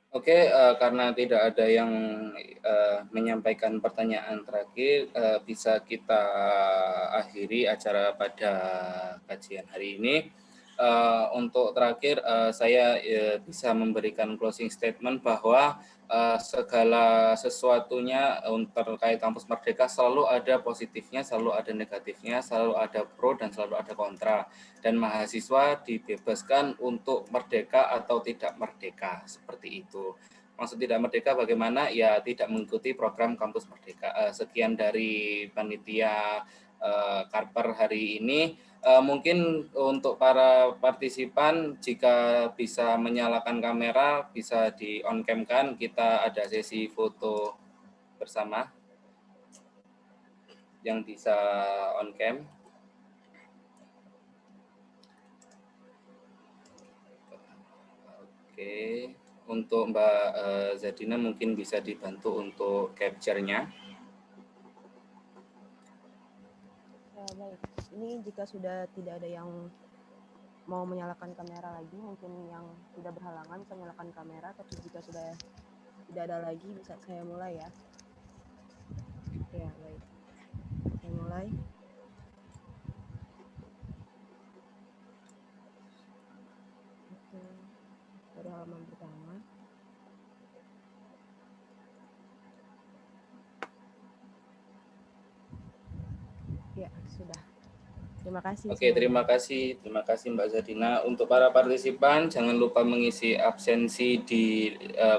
Oke, karena tidak ada yang menyampaikan pertanyaan terakhir, bisa kita akhiri acara pada kajian hari ini. Untuk terakhir, saya bisa memberikan closing statement bahwa segala sesuatunya terkait Kampus Merdeka selalu ada positifnya, selalu ada negatifnya, selalu ada pro dan selalu ada kontra. Dan mahasiswa dibebaskan untuk merdeka atau tidak merdeka, seperti itu. Maksud tidak merdeka bagaimana? Ya tidak mengikuti program Kampus Merdeka. Sekian dari panitia Karper hari ini. Mungkin untuk para partisipan jika bisa menyalakan kamera bisa di on cam kan, kita ada sesi foto bersama yang bisa on cam. Oke, untuk Mbak Zadina mungkin bisa dibantu untuk capture-nya. Baik, ini jika sudah tidak ada yang mau menyalakan kamera lagi, mungkin yang tidak berhalangan bisa menyalakan kamera, tapi jika sudah tidak ada lagi bisa saya mulai ya. Ya, baik. Saya mulai. Oke, dari halaman pertama. Ya, sudah. Terima kasih. Oke, terima kasih Mbak Zadina. Untuk para partisipan, jangan lupa mengisi absensi di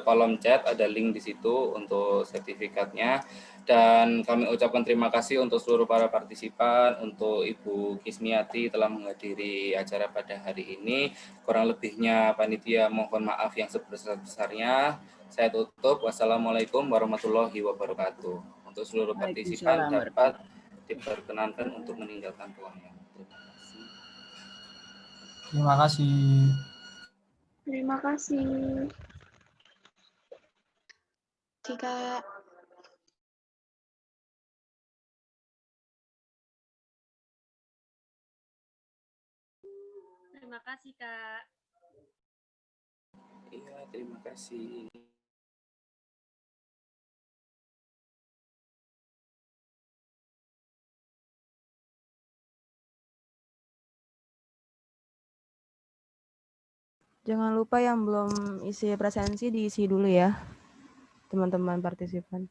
kolom chat, ada link di situ untuk sertifikatnya. Dan kami ucapkan terima kasih untuk seluruh para partisipan, untuk Ibu Kismiati telah menghadiri acara pada hari ini. Kurang lebihnya panitia mohon maaf yang sebesar-besarnya. Saya tutup. Wassalamualaikum warahmatullahi wabarakatuh. Untuk seluruh partisipan dapat diperkenankan untuk meninggalkan ruangan. Terima kasih. Terima kasih. Jika Terima kasih, Kak. Iya, terima kasih. Jangan lupa yang belum isi presensi diisi dulu ya, teman-teman partisipan.